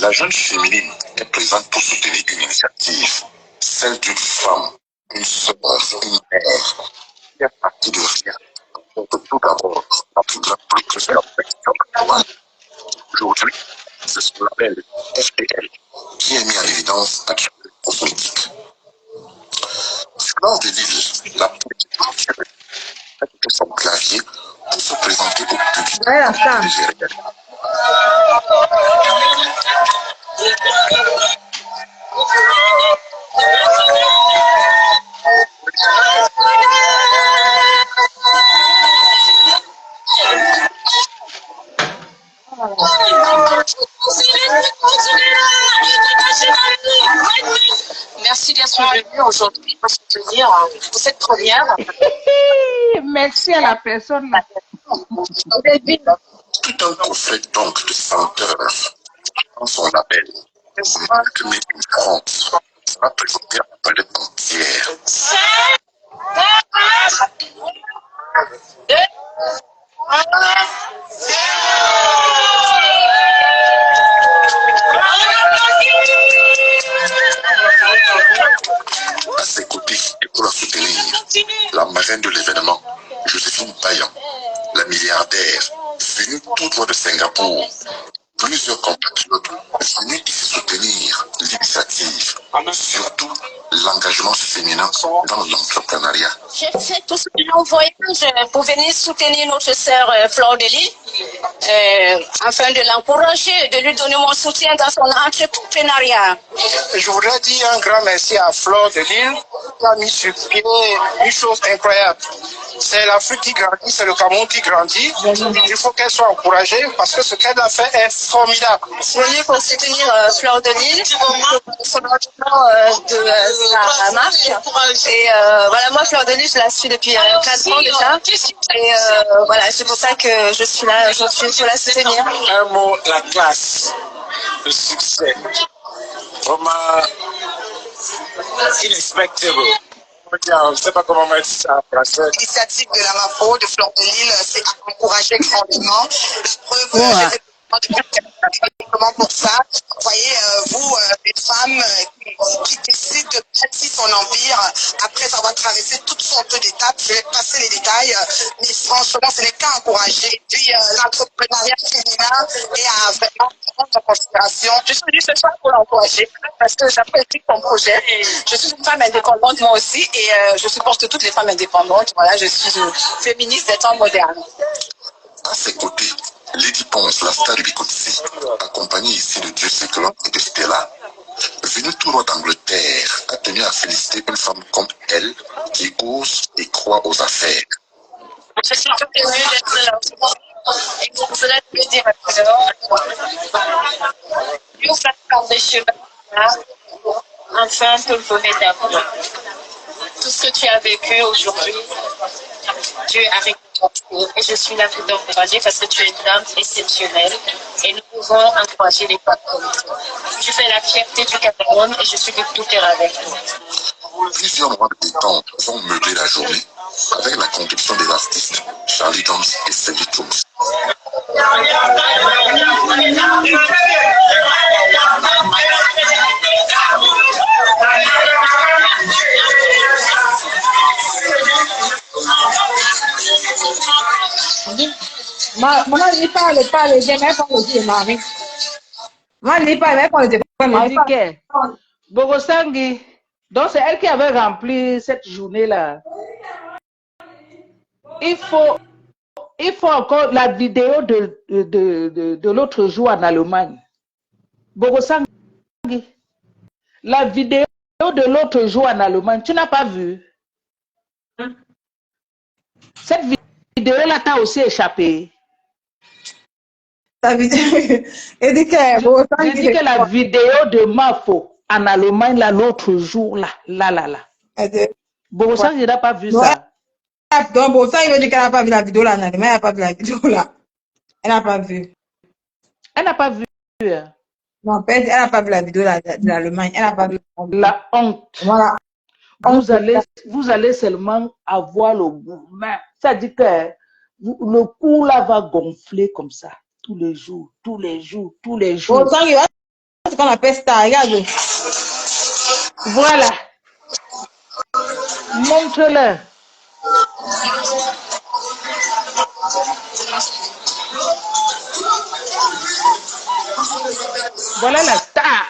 La jeune féminine est présente pour soutenir une initiative, celle d'une femme, une sœur, une mère, qui est partie de rien. Donc, tout d'abord, la plus grande protection actuelle. Aujourd'hui, c'est ce qu'on appelle FDL, qui est mis en évidence actuellement aux politiques. Lors de l'île, la petite a quitté son clavier pour se présenter au public. Merci d'être venu aujourd'hui pour soutenir pour cette première. Merci à la personne. Tout un coffret donc de senteurs dans son label. Marque Made in France sera présenté à la palette entière. À ses côtés, et pour la soutenir, la marraine de l'événement, Joséphine Payan, la milliardaire, venue tout droit de Singapour. Plusieurs compatriotes venus ici soutenir l'initiative, surtout l'engagement féminin dans l'entrepreneuriat. J'ai fait tout ce long voyage pour venir soutenir notre sœur Fleur de Lille, afin de l'encourager, de lui donner mon soutien dans son entrepreneuriat. Je voudrais dire un grand merci à Fleur de Lille qui a mis sur pied une chose incroyable. C'est l'Afrique qui grandit, c'est le Cameroun qui grandit. Il faut qu'elle soit encouragée parce que ce qu'elle a fait est formidable. Venu pour soutenir Fleur de Lille, son engagement de sa marque. Et voilà, moi Fleur de Lille, je la suis depuis 4 ans déjà. Et voilà, c'est pour ça que je suis là aujourd'hui pour la soutenir. Un mot, la classe, le succès. Vraiment inexpectable. Je ne sais pas comment mettre ça en français. L'initiative de la MAFO, de Fleur de Lille, c'est à encourager grandement. La preuve, j'ai fait uniquement pour ça. Vous voyez, vous, les femmes qui décident de bâtir son empire après avoir traversé toutes sortes d'étapes, je vais passer les détails, mais franchement, ce n'est qu'à encourager. Puis l'entrepreneuriat féminin est à vraiment prendre en considération. Je suis venue ce soir pour l'encourager parce que j'apprécie son projet. Je suis une femme indépendante moi aussi et je supporte toutes les femmes indépendantes. Voilà, je suis une féministe des temps modernes. À ses côtés, Lady Ponce, la star du Bikotsi, accompagnée ici de Dieu Cyclone et de Stella. venu tout droit d'Angleterre, a tenu à féliciter une femme comme elle qui ose et croit aux affaires. Je suis tout émue d'être là. Et pour cela, je veux dire Dieu fasse par des chemins là, enfin te le donner d'amour. Tout ce que tu as vécu aujourd'hui, Dieu a récompensé. Et je suis là pour t'encourager parce que tu es une dame exceptionnelle. Et nous pouvons encourager les femmes comme toi. Tu fais la fierté du Cameroun et je suis de tout cœur avec toi. Plusieurs mois de détente vont meubler la journée avec la contribution des artistes Charlie Jones et Cedric Jones. Maman, il parle, jamais pour le dire, Marie. Moi, il parle, pour le dire. Bogosangi, donc c'est elle qui avait rempli cette journée-là. Il faut encore la vidéo de l'autre jour en Allemagne. Bogosangi, la vidéo de l'autre jour en Allemagne, tu n'as pas vu? Cette vidéo-là t'a aussi échappé. J'ai dit que la vidéo de Mafo en Allemagne, là, l'autre jour, là. Bogosangi n'a pas vu ça. Donc, bon, ça, il veut dire qu'elle n'a pas vu la vidéo là, mais elle n'a pas vu la vidéo là. Elle n'a pas vu. Elle n'a pas vu. Non, elle n'a pas vu la vidéo là, de l'Allemagne. Elle n'a pas vu la honte. Voilà. Vous allez seulement avoir le mouvement. Ça dit que le cou là va gonfler comme ça. Tous les jours. Bon, ça, il va, c'est qu'on appelle ça, regarde. Voilà. Montre-le. Voilà la star.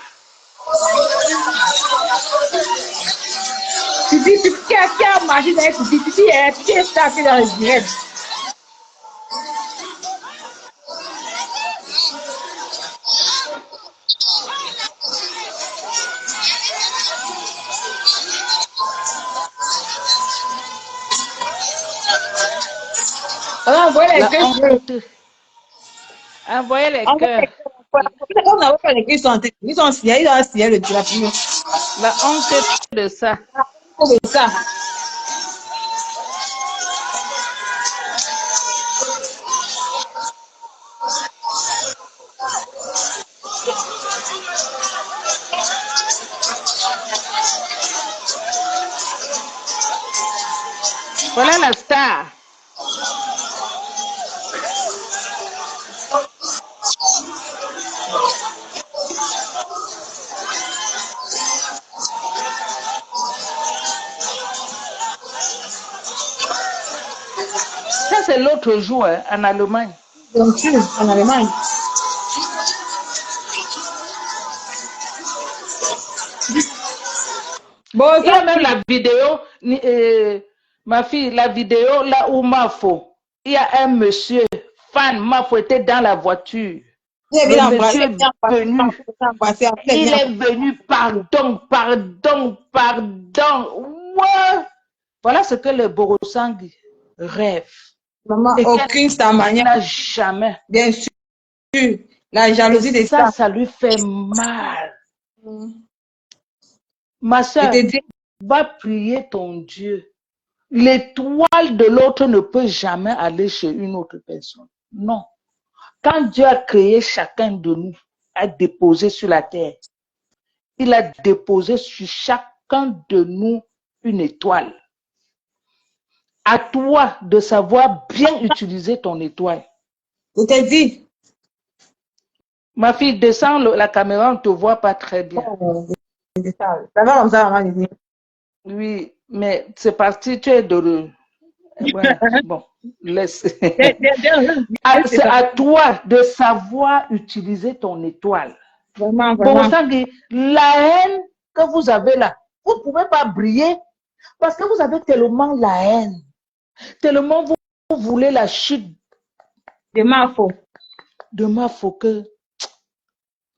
Tu dis, qui a marché dans les petits, tu es star dans les directs. Envoyez les cœurs. Envoyez les cœurs. On n'a pas les cœurs, ils ont signé le drapeau. La honte de ça. De ça. Voilà la star. Ça, c'est l'autre jour en Allemagne. Bien sûr, en Allemagne. Bon, il y a même la vidéo, ma fille, la vidéo là où Mafo, il y a un monsieur, fan, Mafo était dans la voiture. Le monsieur est venu, il est venu, pardon. Ouais. Voilà ce que le Borosangi rêve. Maman, aucune manière. N'a jamais. Bien sûr. La jalousie de ça. Ça lui fait mal. Ma soeur, va prier ton Dieu. L'étoile de l'autre ne peut jamais aller chez une autre personne. Non. Quand Dieu a créé chacun de nous, a déposé sur la terre, il a déposé sur chacun de nous une étoile. À toi de savoir bien utiliser ton étoile. Je t'ai dit. Ma fille, descends la caméra, on ne te voit pas très bien. Ça va comme ça, maman. Oui, mais c'est parti, tu es de... Voilà. Bon, laisse. C'est à toi de savoir utiliser ton étoile. Vraiment. Bon, la haine que vous avez là, vous ne pouvez pas briller parce que vous avez tellement la haine. Tellement vous voulez la chute de Mafo. De Mafo que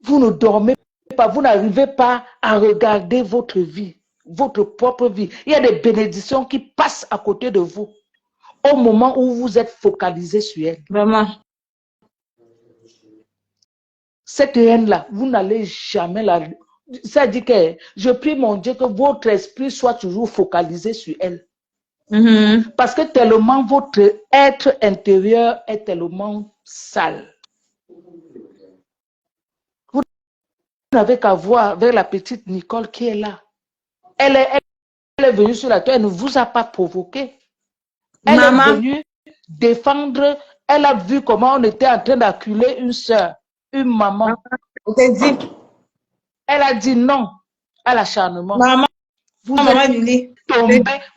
vous ne dormez pas, vous n'arrivez pas à regarder votre vie, votre propre vie. Il y a des bénédictions qui passent à côté de vous au moment où vous êtes focalisé sur elles. Vraiment. Cette haine-là, vous n'allez jamais la... Ça dit que je prie mon Dieu que votre esprit soit toujours focalisé sur elle. Parce que tellement votre être intérieur est tellement sale. Vous n'avez qu'à voir avec la petite Nicole qui est là. Elle est venue sur la terre, elle ne vous a pas provoqué. Elle est venue défendre, elle a vu comment on était en train d'acculer une soeur, une maman. Elle a dit non à l'acharnement. Maman,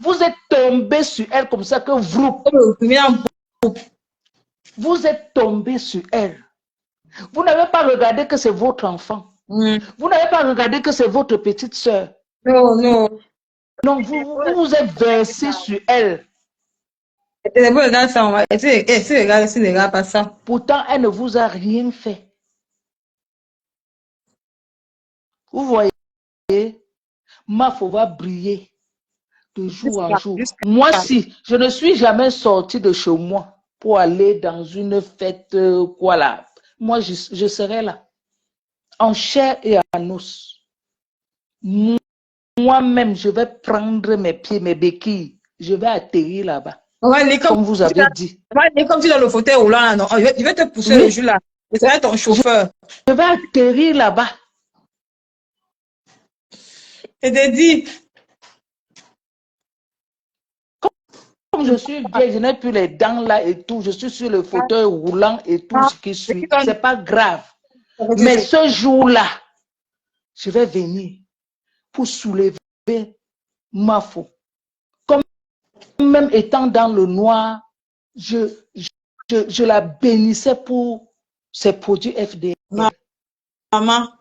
vous êtes tombé sur elle comme ça que vous êtes tombé sur elle. Vous n'avez pas regardé que c'est votre enfant. Vous n'avez pas regardé que c'est votre petite soeur. Non. Non, vous êtes versé sur elle. Pourtant, elle ne vous a rien fait. Vous voyez, Mafo va briller de jour en jour. Moi, si je ne suis jamais sortie de chez moi pour aller dans une fête, quoi là, moi, je serai là, en chair et en os. Moi-même, je vais prendre mes pieds, mes béquilles, je vais atterrir là-bas. Comme vous avez dit. Comme tu es dans le fauteuil roulant là, non? Je vais te pousser le jour là. Je serai ton chauffeur. Je vais atterrir là-bas. Je te dis. Comme je suis vieille, je n'ai plus les dents là et tout. Je suis sur le fauteuil roulant et tout ce qui suit. C'est pas grave. Mais ce jour-là, je vais venir pour soulever Mafo. Comme même étant dans le noir, je la bénissais pour ses produits FDL. Maman.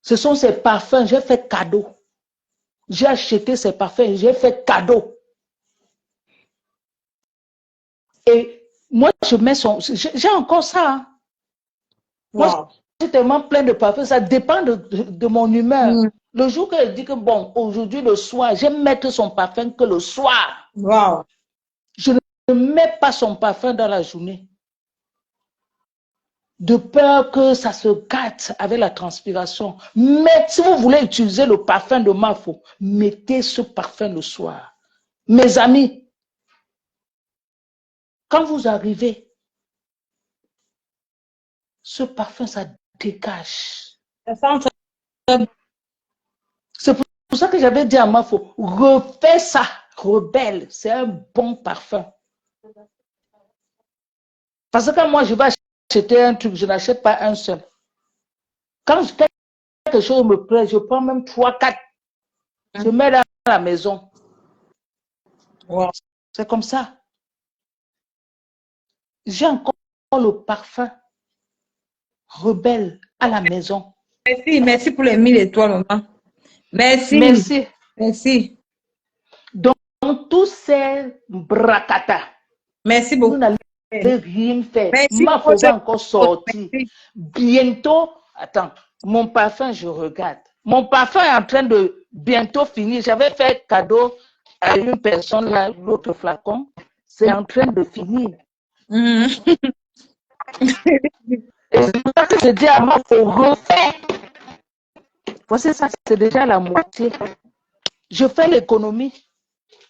Ce sont ses parfums, j'ai fait cadeau. J'ai acheté ses parfums, j'ai fait cadeau. Et moi, je mets son... J'ai encore ça. Hein. Moi, j'ai tellement plein de parfums, ça dépend de mon humeur. Le jour qu'elle dit que, bon, aujourd'hui, le soir, j'aime mettre son parfum que le soir. Je ne mets pas son parfum dans la journée. De peur que ça se gâte avec la transpiration. Mais si vous voulez utiliser le parfum de Mafo, mettez ce parfum le soir. Mes amis, quand vous arrivez, ce parfum, ça dégage. C'est pour ça que j'avais dit à Mafo, refais ça, rebelle, c'est un bon parfum. Parce que quand moi, je vais acheter un truc, je n'achète pas un seul. Quand quelque chose me plaît, je prends même 3, 4. Je mets dans la maison. C'est comme ça. J'ai encore le parfum rebelle à la maison. Merci pour les 1000 étoiles, maman. Merci. Donc, tous ces bracata. Merci beaucoup. Vous n'allez rien faire. Ma faut encore sortir. Bientôt, attends, mon parfum, je regarde. Mon parfum est en train de bientôt finir. J'avais fait cadeau à une personne, là, l'autre flacon. C'est en train de finir. Et c'est pour ça que je dis à moi, il faut refaire. Voici ça, c'est déjà la moitié. Je fais l'économie.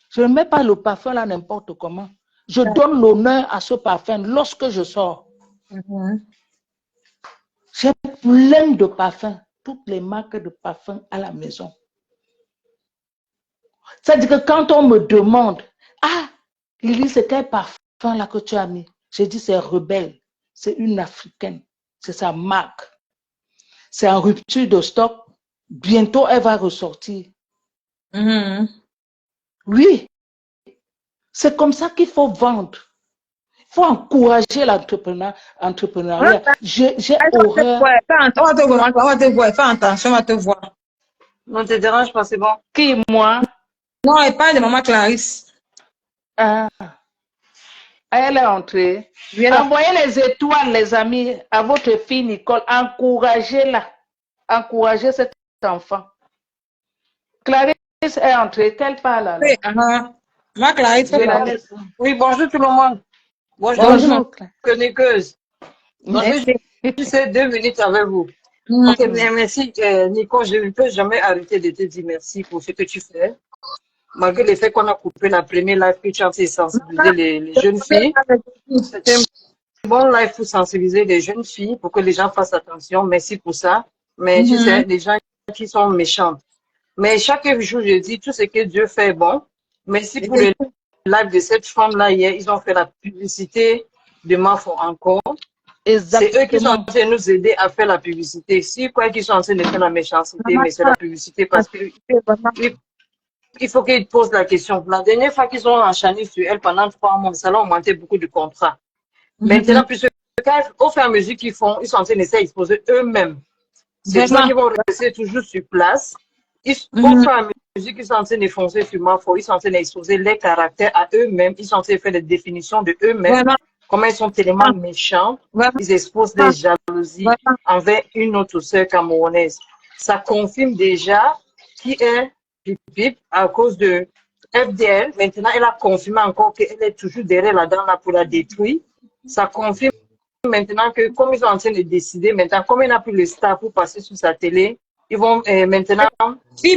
Je ne mets pas le parfum là n'importe comment. Je donne l'honneur à ce parfum lorsque je sors. J'ai plein de parfums, toutes les marques de parfums à la maison. C'est-à-dire que quand on me demande, ah, Lily, c'est quel parfum là que tu as mis? J'ai dit, c'est Rebelle, c'est une africaine, c'est sa marque. C'est en rupture de stock. Bientôt, elle va ressortir. Oui, c'est comme ça qu'il faut vendre. Il faut encourager l'entrepreneuriat. J'ai horreur. On va te voir, fais attention, on va te voir. Non, te dérange pas, c'est bon. Qui, moi? Non, elle parle de maman Clarisse. Ah, elle est entrée. Envoyez les étoiles, les amis, à votre fille Nicole. Encouragez-la encourager cet enfant. Clarisse est entrée, qu'elle parle alors? Oui, ma Clarisse, Je la laisse. Oui, bonjour tout le monde. Bonjour, Bonjour. chroniqueuse. Donc, Merci. je suis 2 minutes avec vous. Ok, merci, Nico. Je ne peux jamais arrêter de te dire merci pour ce que tu fais. Malgré le fait qu'on a coupé la première live que tu as fait sensibiliser les jeunes filles. C'était un bon live pour sensibiliser les jeunes filles, pour que les gens fassent attention. Merci pour ça. Mais tu sais, les gens qui sont méchants. Mais chaque jour, je dis tout ce que Dieu fait est bon. Merci pour le live de cette femme-là hier. Ils ont fait la publicité de Mafo encore. C'est eux qui sont en train de nous aider à faire la publicité. Si quoi qu'ils sont en train de faire la méchanceté, mais c'est la publicité parce que il faut qu'ils posent la question. La dernière fois qu'ils ont enchaîné sur elle pendant 3 mois, ça a augmenté beaucoup de contrats. Maintenant, puisque au fur et à mesure qu'ils font, ils sont en train d'essayer d'exposer eux-mêmes. C'est ça qu'ils vont rester toujours sur place. Au fur et à mesure qu'ils sont en train de foncer sur Mafo, ils sont en train d'exposer les caractères à eux-mêmes. Ils sont en train de faire des définitions de eux-mêmes. Comment ils sont tellement méchants, ils exposent des jalousies envers une autre sœur camerounaise. Ça confirme déjà qui est Pip à cause de FDL. Maintenant, elle a confirmé encore qu'elle est toujours derrière là-dedans là pour la détruire. Ça confirme maintenant que comme ils sont en train de décider, maintenant, comme il n'a plus le staff pour passer sur sa télé, ils vont maintenant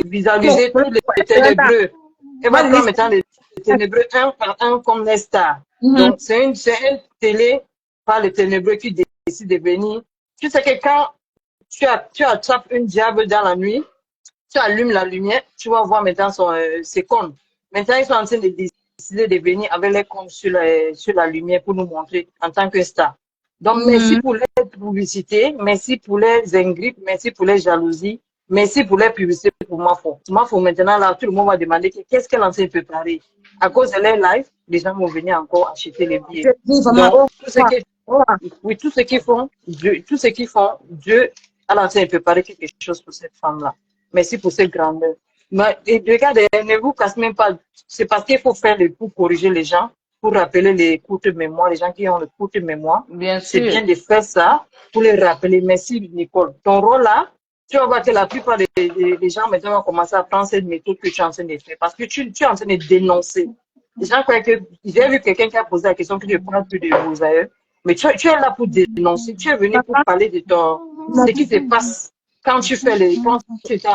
visualiser tous les ténébreux. Elle va prendre maintenant les ténébreux un par un comme les stars. Donc, c'est une télé par les ténébreux qui décide de venir. Tu sais que quand tu attrapes une diable dans la nuit, tu allumes la lumière, tu vas voir maintenant ses cônes. Maintenant, ils sont en train de décider de venir avec les cônes sur la lumière pour nous montrer en tant que star. Donc, merci pour les publicités, merci pour les ingrippes, merci pour les jalousies, merci pour les publicités pour Mafo. Mafo, maintenant, là, tout le monde va demander qu'est-ce qu'elle est en train de préparer. À cause de les lives, les gens vont venir encore acheter les billets. Donc, tout ce qu'ils font, Dieu est en train de préparer quelque chose pour cette femme-là. Merci pour cette grandeur. Mais regardez, ne vous cassez même pas. C'est parce qu'il faut faire pour corriger les gens, pour rappeler les courtes mémoires, les gens qui ont les courtes mémoires. C'est bien de faire ça pour les rappeler. Merci, Nicole. Ton rôle là, tu vas voir que la plupart des gens maintenant vont commencer à prendre cette méthode que tu es en train de faire parce que tu es en train de dénoncer. Les gens croient que j'ai vu quelqu'un qui a posé la question que tu ne parles plus de vos aïeux, mais tu es là pour dénoncer. Tu es venu pour parler de ce qui se passe quand tu fais quand tu étais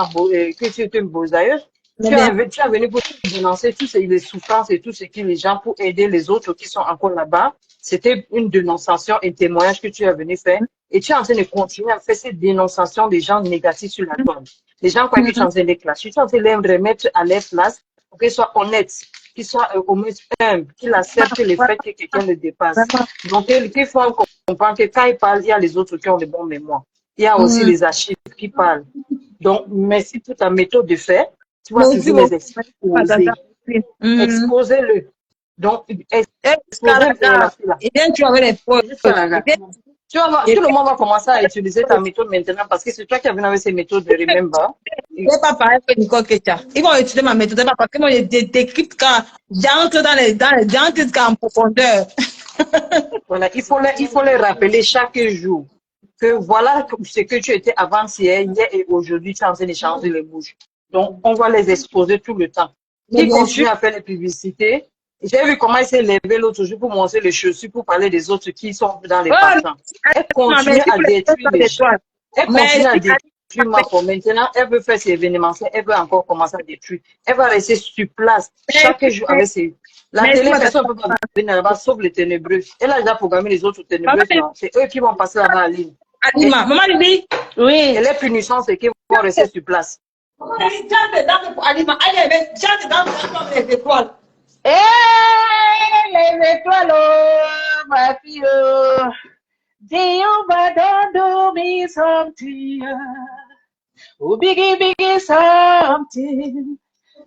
un beau aïeux. Tu es venu pour dénoncer toutes les souffrances et tout ce qui les gens pour aider les autres qui sont encore là-bas. C'était une dénonciation et témoignage que tu es venu faire. Et tu es en train de continuer à faire cette dénonciation des gens négatifs sur la toile. Les gens croient que tu es en train de les clasher. Tu es en train de les remettre à leur place pour qu'ils soient honnêtes, qu'ils soient au moins humbles, qu'ils acceptent le fait que quelqu'un le dépasse. Donc, il faut comprendre que quand ils parlent, il y a les autres qui ont de bonnes mémoires. Il y a aussi les archives qui parlent. Donc, merci pour ta méthode de faire. Tu vas toujours les exposer. Exposez-le. Donc, exposez-le. Et bien, tu avais les preuves. Tout le monde va commencer à utiliser ta méthode maintenant parce que c'est toi qui as venu avec ces méthodes de Remember. C'est pas pareil que Nicole Ketia. Ils vont utiliser ma méthode, parce qu'ils vont les décrypter quand j'entre en profondeur. Voilà, il faut les rappeler chaque jour que voilà ce que tu étais avant-hier, hier et aujourd'hui, tu es en train de changer les bouches. Donc, on va les exposer tout le temps. Qui continue à faire les publicités. J'ai vu comment il s'est levé l'autre jour pour montrer les chaussures, pour parler des autres qui sont dans les passants. Elle continue à détruire les gens. Elle continue à détruire Mafo. Maintenant, elle veut faire ses événements, elle veut encore commencer à détruire. Elle va rester sur place chaque jour avec ses... La télé, personne ne peut pas venir là-bas, sauf les ténébreux. Elle a déjà programmé les autres ténébreux. C'est eux qui vont passer là-bas à ligne. Alima, maman Libi, oui. Et les punitions, c'est qu'ils vont rester sur place. Alima, allez, chante dans les étoiles. Les étoiles, oh, ma fille, oh. Jehovah don't do me something, oh, biggie something.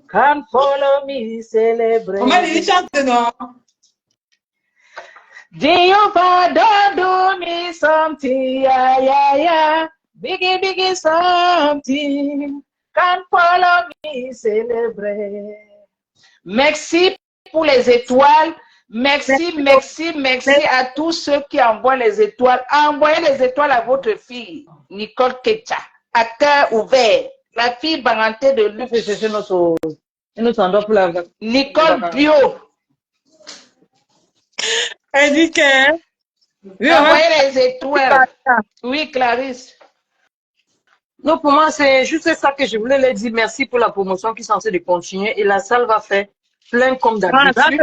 Come follow me, celebrate. Comment il chante, non? Jehovah don't do me something, yeah. Biggie something. Come follow me, celebrate. Merci pour les étoiles. Merci à tous ceux qui envoient les étoiles. Envoyez les étoiles à votre fille, Nicole Ketia. à cœur ouvert. La fille barantée de luxe. C'est notre endroit pour la Nicole Bio. Elle dit que... Oui, Envoyez les étoiles. Oui, Clarisse. Non, pour moi, c'est juste ça que je voulais leur dire. Merci pour la promotion qui est censée de continuer. Et la salle va faire plein comme d'habitude.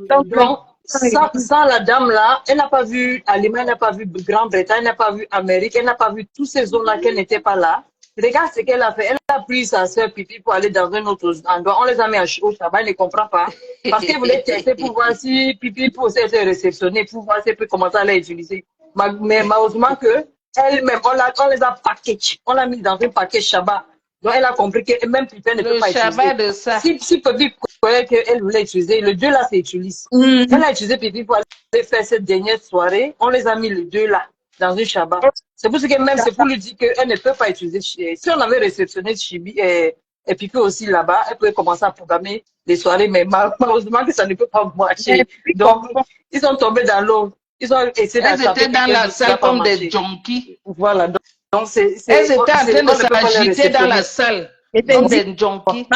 Donc, sans la dame là, elle n'a pas vu Allemagne, elle n'a pas vu Grande-Bretagne, elle n'a pas vu Amérique, elle n'a pas vu toutes ces zones-là qu'elle n'était pas là. Regarde ce qu'elle a fait. Elle a pris sa soeur Pipi pour aller dans un autre endroit. On les a mis au tabac, elle ne comprend pas. Parce qu'elle voulait tester pour voir si Pipi peut se réceptionner, pour voir si elle peut commencer à l'utiliser. Mais malheureusement que elle-même, on les a package. On l'a mis dans un paquet Shabbat. Donc elle a compris que même Pipi ne peut pas utiliser. De ça. Si Pipi croyait qu'elle voulait utiliser, les deux là s'utilisent. Elle a utilisé Pipi pour aller faire cette dernière soirée. On les a mis les deux là dans un Shabbat. C'est pour ça que même c'est pour lui dire qu'elle ne peut pas utiliser. Si on avait réceptionné Chibi et Pipi aussi là-bas, elle pouvait commencer à programmer des soirées, mais malheureusement que ça ne peut pas marcher. Donc ils sont tombés dans l'eau. Ils ont essayé d'attraper. Elles étaient dans la salle comme des junkies. Voilà. Donc elles étaient en train de s'agiter dans la salle comme des junkies.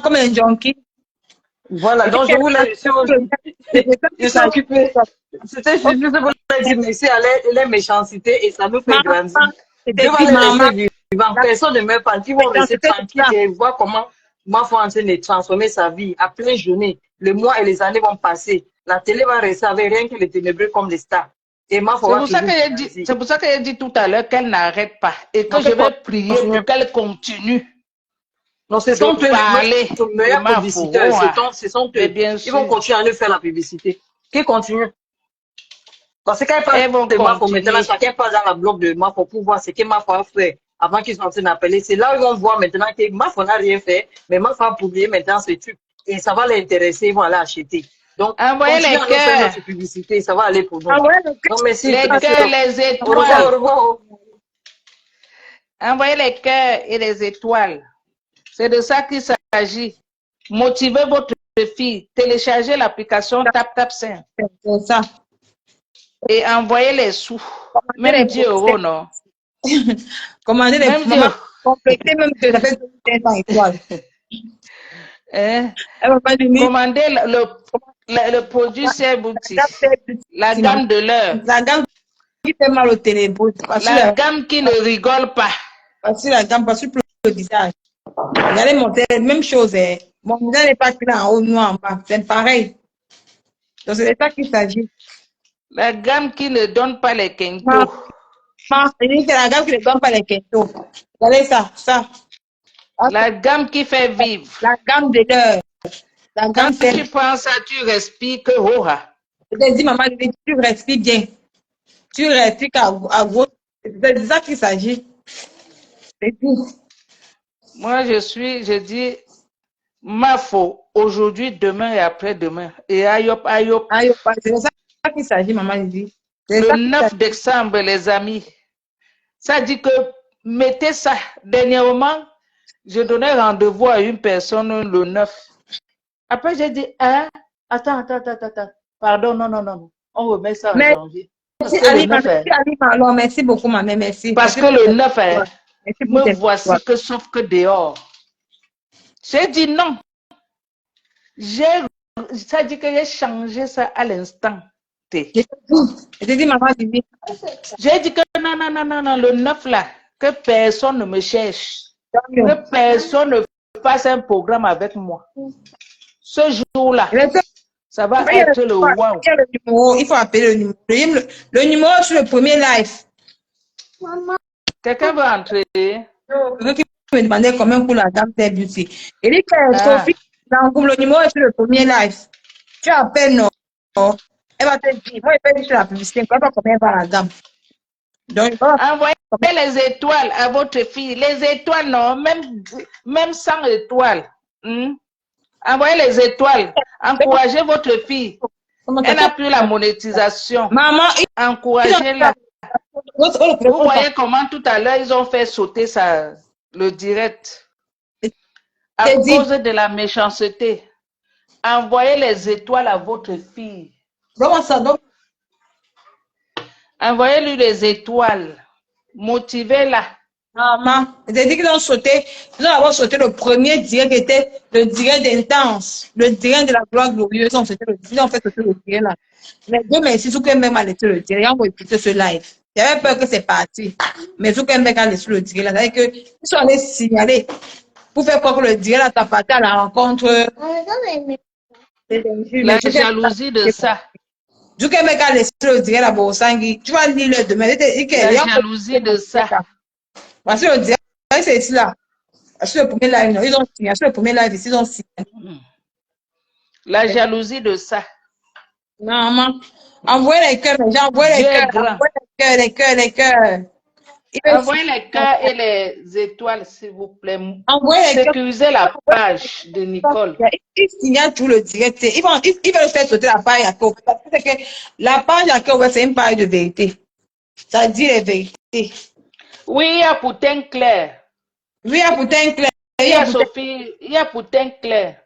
Comme un junkie. Voilà, donc je voulais je suis occupée. C'était juste pour dire merci à les méchancetés et ça nous fait grandir. Devant les laisser vivants, personne ne meurt pas. Ils vont rester tranquilles et voir comment moi faut en train de transformer sa vie à plein journée. Les mois et les années vont passer. La télé va rester avec rien que les ténébreux comme les stars. C'est pour ça que j'ai dit tout à l'heure qu'elle n'arrête pas et que je vais prier pour qu'elle continue. Non, ce sont les meilleurs publicitaires. Ce sont eux. Ils vont continuer à nous faire la publicité. Qui continue? Parce que quand ils parlent de Mafo, maintenant, chacun passe dans la bloc de Mafo pour voir ce que Mafo a fait avant qu'ils sont en train d'appeler. C'est là où ils vont voir maintenant que Mafo n'a rien fait, mais Mafo a publié maintenant ce truc. Et ça va les intéresser, ils vont aller acheter. Donc, envoyez les cœurs. Notre publicité, ça va aller pour nous. Donc, merci. Les cœurs, les étoiles. Au revoir. Envoyez les cœurs et les étoiles. C'est de ça qu'il s'agit. Motivez votre fille. Téléchargez l'application TapTapSend. C'est ça. Et envoyez les sous. Même 10 €, non? Commandez les mamans. Complétez même que ça fait 500 étoiles. Commandez le produit Boutique. La gamme de l'heure. La gamme qui fait mal au téléphone. La gamme qui ne rigole pas. Parce que la gamme, parce que le visage. J'allais monter, même chose. Mon visage n'est pas clair en haut, noir en bas. C'est pareil. Donc c'est de ça qu'il s'agit. La gamme qui ne donne pas les quintos. C'est la gamme qui ne donne pas les quintos. Regardez ça. La gamme qui fait vivre. La gamme de l'heure. Quand tu prends ça, tu respires que hora. Je te dis, maman, tu respires bien. Tu respires à gauche. C'est de ça qu'il s'agit. C'est tout. Moi, je dis, Mafo, aujourd'hui, demain et après-demain. Et Ayop. C'est de ça qu'il s'agit, maman, dit. Le 9 décembre, les amis. Ça dit que, mettez ça. Dernièrement, je donnais rendez-vous à une personne le 9. Après, j'ai dit, attends. Pardon, non. On remet ça en janvier. Merci beaucoup, maman, merci. Parce que le 9, me voici que sauf que dehors. J'ai dit non. Ça dit que j'ai changé ça à l'instant. J'ai dit, maman, j'ai dit que non, le 9 là, que personne ne me cherche. Que personne ne fasse un programme avec moi. Ce jour-là, ça va être le wow. Il faut appeler le numéro. Le numéro sur le premier live. Maman. Quelqu'un veut entrer? Qui me demandait combien pour la dame de beauty. Il dit que Sophie, le numéro est sur le premier live. Tu appelles, non? Elle va te dire, moi, je vais dire sur la publicité, je ne sais pas combien va la dame. Donc, envoyez les étoiles à votre fille. Les étoiles, non, même 100 étoiles. Envoyez les étoiles. Encouragez votre fille. Elle n'a plus la monétisation. Maman, encouragez-la. Vous voyez comment tout à l'heure, ils ont fait sauter le direct. À cause de la méchanceté. Envoyez les étoiles à votre fille. Envoyez-lui les étoiles. Motivez-la. Maman, j'ai dit qu'ils ont sauté. Ils ont d'abord sauté le premier direct qui était le direct d'Intense. Le direct de la gloire glorieuse. Ils ont fait sauter le direct là. Mais Dieu merci, tout que même a laissé le direct. On va écouter ce live. J'avais peur que c'est parti. Mais tout que même a laissé le direct là. C'est-à-dire qu'ils sont allés signaler pour faire croire que le direct là t'a parti à la rencontre. La jalousie de ça. Du que même a laissé le direct là, Bosangui. Tu vas lire le demain. La jalousie de ça. Parce que le direct, c'est ici là. Sur le premier live, ils ont signé. Sur le premier live, ils ont signé. La jalousie de ça. Non, maman. Envoyez les cœurs, les gens. Envoyez les cœurs. Envoyez les cœurs, les cœurs. Envoyez les cœurs et les étoiles, s'il vous plaît. Envoyez les cœurs. Sécurisez la page de Nicole. Ils signent tout le direct. Ils veulent faire sauter la page à Kobe. Parce que la page à Kobe, c'est une page de vérité. Ça dit les vérités. Oui, il y a Poutin Claire. Oui, il y a Poutin Claire. Il y a Sophie, il y a Poutin Claire.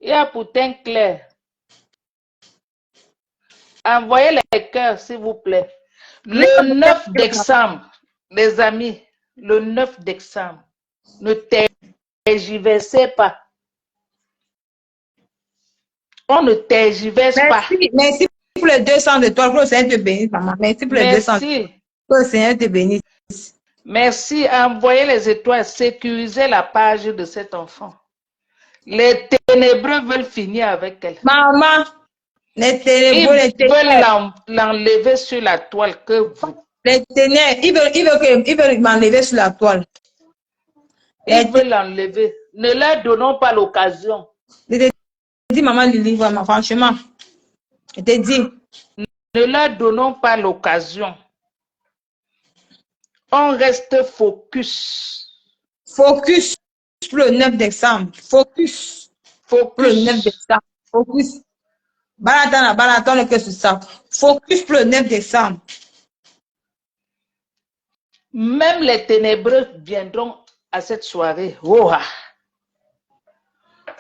Il y a Poutin Claire. Envoyez les cœurs, s'il vous plaît. Le 9 décembre, les amis, le 9 décembre, ne tergiversez pas. On ne tergiverse pas. Merci pour les 200 étoiles. Que le Seigneur te bénisse, maman. Merci pour les 200 étoiles. Que le Seigneur te bénisse. Merci. Envoyez les étoiles. Sécurisez la page de cet enfant. Les ténébreux veulent finir avec elle. Maman, les ténébreux, ils veulent l'enlever sur la toile que vous. Les ténèbres, ils veulent m'enlever sur la toile. Ils veulent l'enlever. Ne leur donnons pas l'occasion. Je te dis, maman Lily, vraiment, franchement. Je te dis. Ne leur donnons pas l'occasion. On reste focus. Focus pour le 9 décembre. Focus. Pour le 9 décembre. Focus. Balatons que c'est ça. Focus pour le 9 décembre. Même les ténébreux viendront à cette soirée. Oh.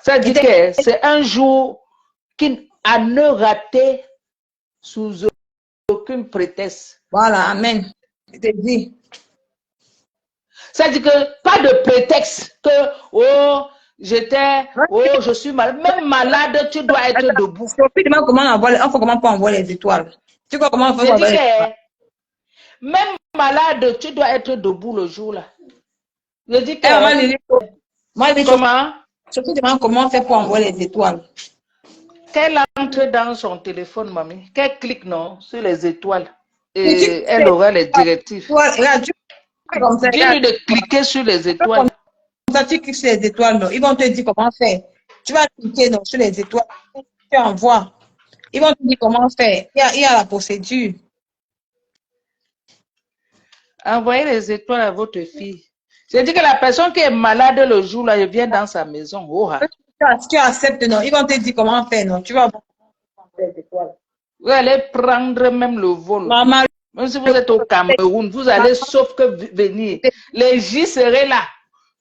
Ça dit que c'est un jour à ne rater sous aucune prétexte. Voilà, amen. Je te dis. Ça dit que pas de prétexte que je suis malade. Même malade, tu dois être debout. Sophie demande comment on envoie les étoiles. Tu vois comment on fait envoyer les étoiles? Même malade, tu dois être debout le jour là. Je dis que comment? Sophie demande comment on fait pour envoyer les étoiles. Qu'elle entre dans son téléphone, mamie. Qu'elle clique non sur les étoiles. Et elle aura les directives. Dis-lui de cliquer sur les étoiles. Comme ça, tu cliques sur les étoiles, non. Ils vont te dire comment faire. Tu vas cliquer non, sur les étoiles. Tu envoies. Ils vont te dire comment faire. Il y a la procédure. Envoyez les étoiles à votre fille. J'ai dit que la personne qui est malade le jour là, elle vient dans sa maison. Oh, tu acceptes, non. Ils vont te dire comment faire, non. Tu vas voir comment faire les étoiles. Vous allez prendre même le vol. Maman, même si vous êtes au Cameroun, vous allez sauf que venir. Les J seraient là.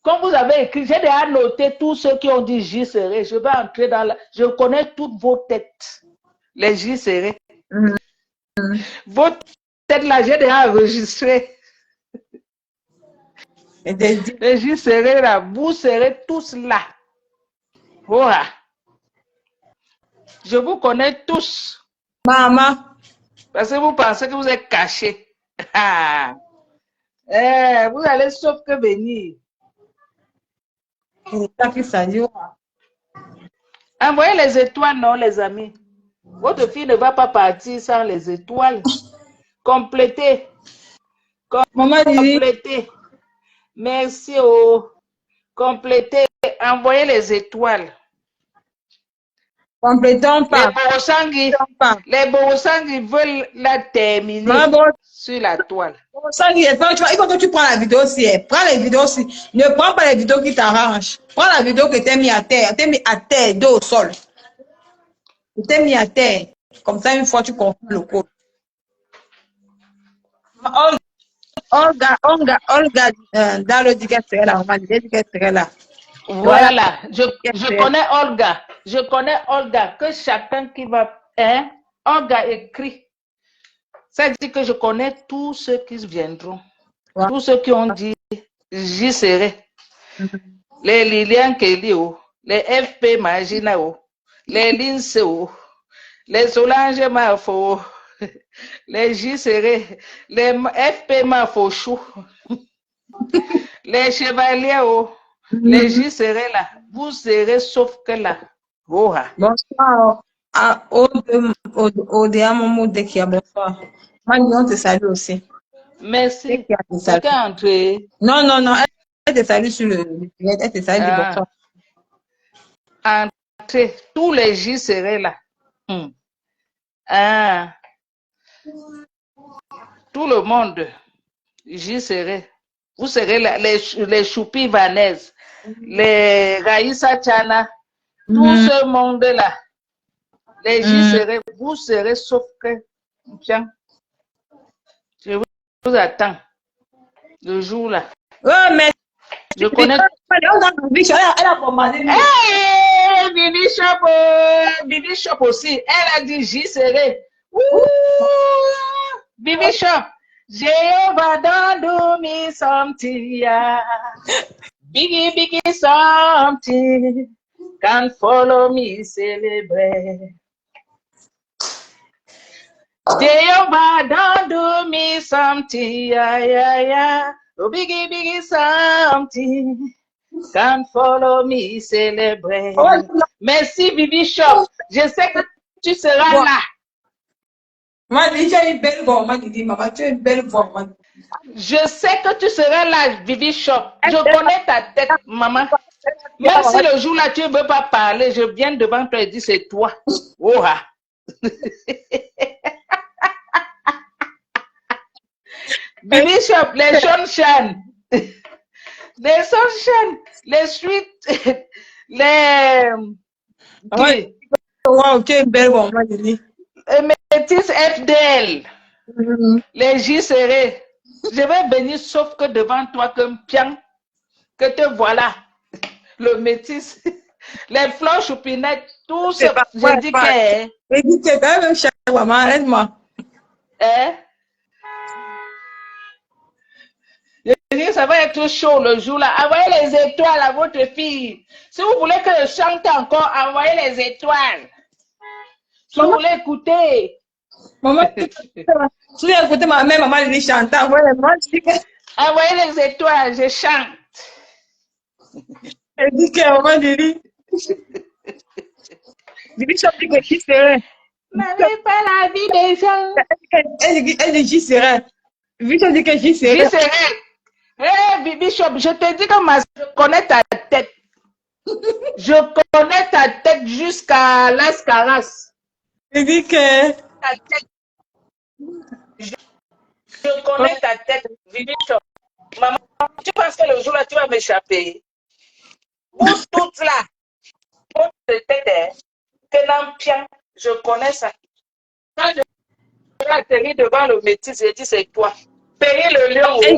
Comme vous avez écrit, j'ai déjà noté tous ceux qui ont dit J serait. Je vais entrer dans la... Je connais toutes vos têtes. Les J seraient. Vos têtes là, j'ai déjà enregistré. Les J seraient là. Vous serez tous là. Voilà. Je vous connais tous. Maman. Parce que vous pensez que vous êtes cachés. Vous allez sauf que venir. Envoyez les étoiles, non, les amis. Votre fille ne va pas partir sans les étoiles. Complétez. Complétez. Merci. Complétez. Envoyez les étoiles. Complétons pas. Les Borosangui veulent la terminer sur la toile. Il faut que tu prends la vidéo aussi. Prends les vidéos aussi. Ne prends pas les vidéos qui t'arrangent. Prends la vidéo que tu as mis à terre. Tu as mis à terre, dos au sol. Tu t'es mis à terre. Comme ça, une fois, tu comprends le code. Olga, dans le dit qu'elle serait là. On va dire qu'elle serait là. Voilà, je connais Olga. Je connais Olga. Que chacun qui va... Olga écrit. Ça dit que je connais tous ceux qui viendront. Ouais. Tous ceux qui ont dit j'y serai. Les Lilian Kelly, les FP Magina, les Lince, les Solange Mafo, les j'y serai, les FP Mafochou, les Chevaliers, les j'y serai là. Vous serez sauf que là. Bonsoir. Odea Momo Dekia, bonsoir. Moi, on te salue aussi. Merci. C'est entré. Non, non, non. Elle te salue sur le. Elle te salue, bonsoir. Entrée. Tous les J seraient là. Ah. Tout le monde, j'y serai. Vous serez là, les Choupi Vanaises, les Raïssa Chana, tout ce monde-là. Les j'y serai, vous serez sauf que, tiens, je vous attends. Le jour là. Ouais, mais je connais. Elle a commandé. Hey, Bibi Shop aussi. Elle a dit j'y serai. Bibi Shop. Jehovah don't do me something, yeah. Biggie something. Can follow me celebrate. Jehovah don't do me something, yeah. Oh, biggie something. Can follow me celebrate. Merci, Bibi Shop. Je sais que tu seras là. Moi, tu as une belle voix, maman, tu as une belle voix, maman. Je sais que tu seras là, Bibi Shop. Je connais ta tête, maman. Même si le jour-là, tu ne veux pas parler, je viens devant toi et dis c'est toi. Oha. Bibi Shop, les Shonshan. Les Shonshan, les Street, les... Wow, tu es une belle voix, maman. Métis FDL, les J serrés. Je vais venir sauf que devant toi comme pian, que te voilà. Le métis, les fleurs choupinettes, tout ce que je dis que... Je dis que quand même, maman, aide-moi. Je dis que ça va être chaud le jour là. Envoyez les étoiles à votre fille. Si vous voulez que je chante encore, envoyez les étoiles. Si vous voulez écouter. Maman, tu veux écouter ma mère, maman, elle chante. Envoyez les étoiles, je chante. Elle dit que maman, dit. Bibi Shop dit que j'y serai. N'avez pas la vie des gens. Elle dit j'y serai. Bibi Shop dit que j'y serai. J'y serai. Hé, Bibi Shop, je te dis que je connais ta tête. Je connais ta tête jusqu'à Las Caras. Je dis que... Ta tête. Je connais ta tête, Bibi Shop. Maman, tu penses que le jour là, tu vas m'échapper? Bouge toute là. Pour te tête, je connais ça. Quand je vais atterrir devant le métis, je dis c'est toi. Payer le lion, je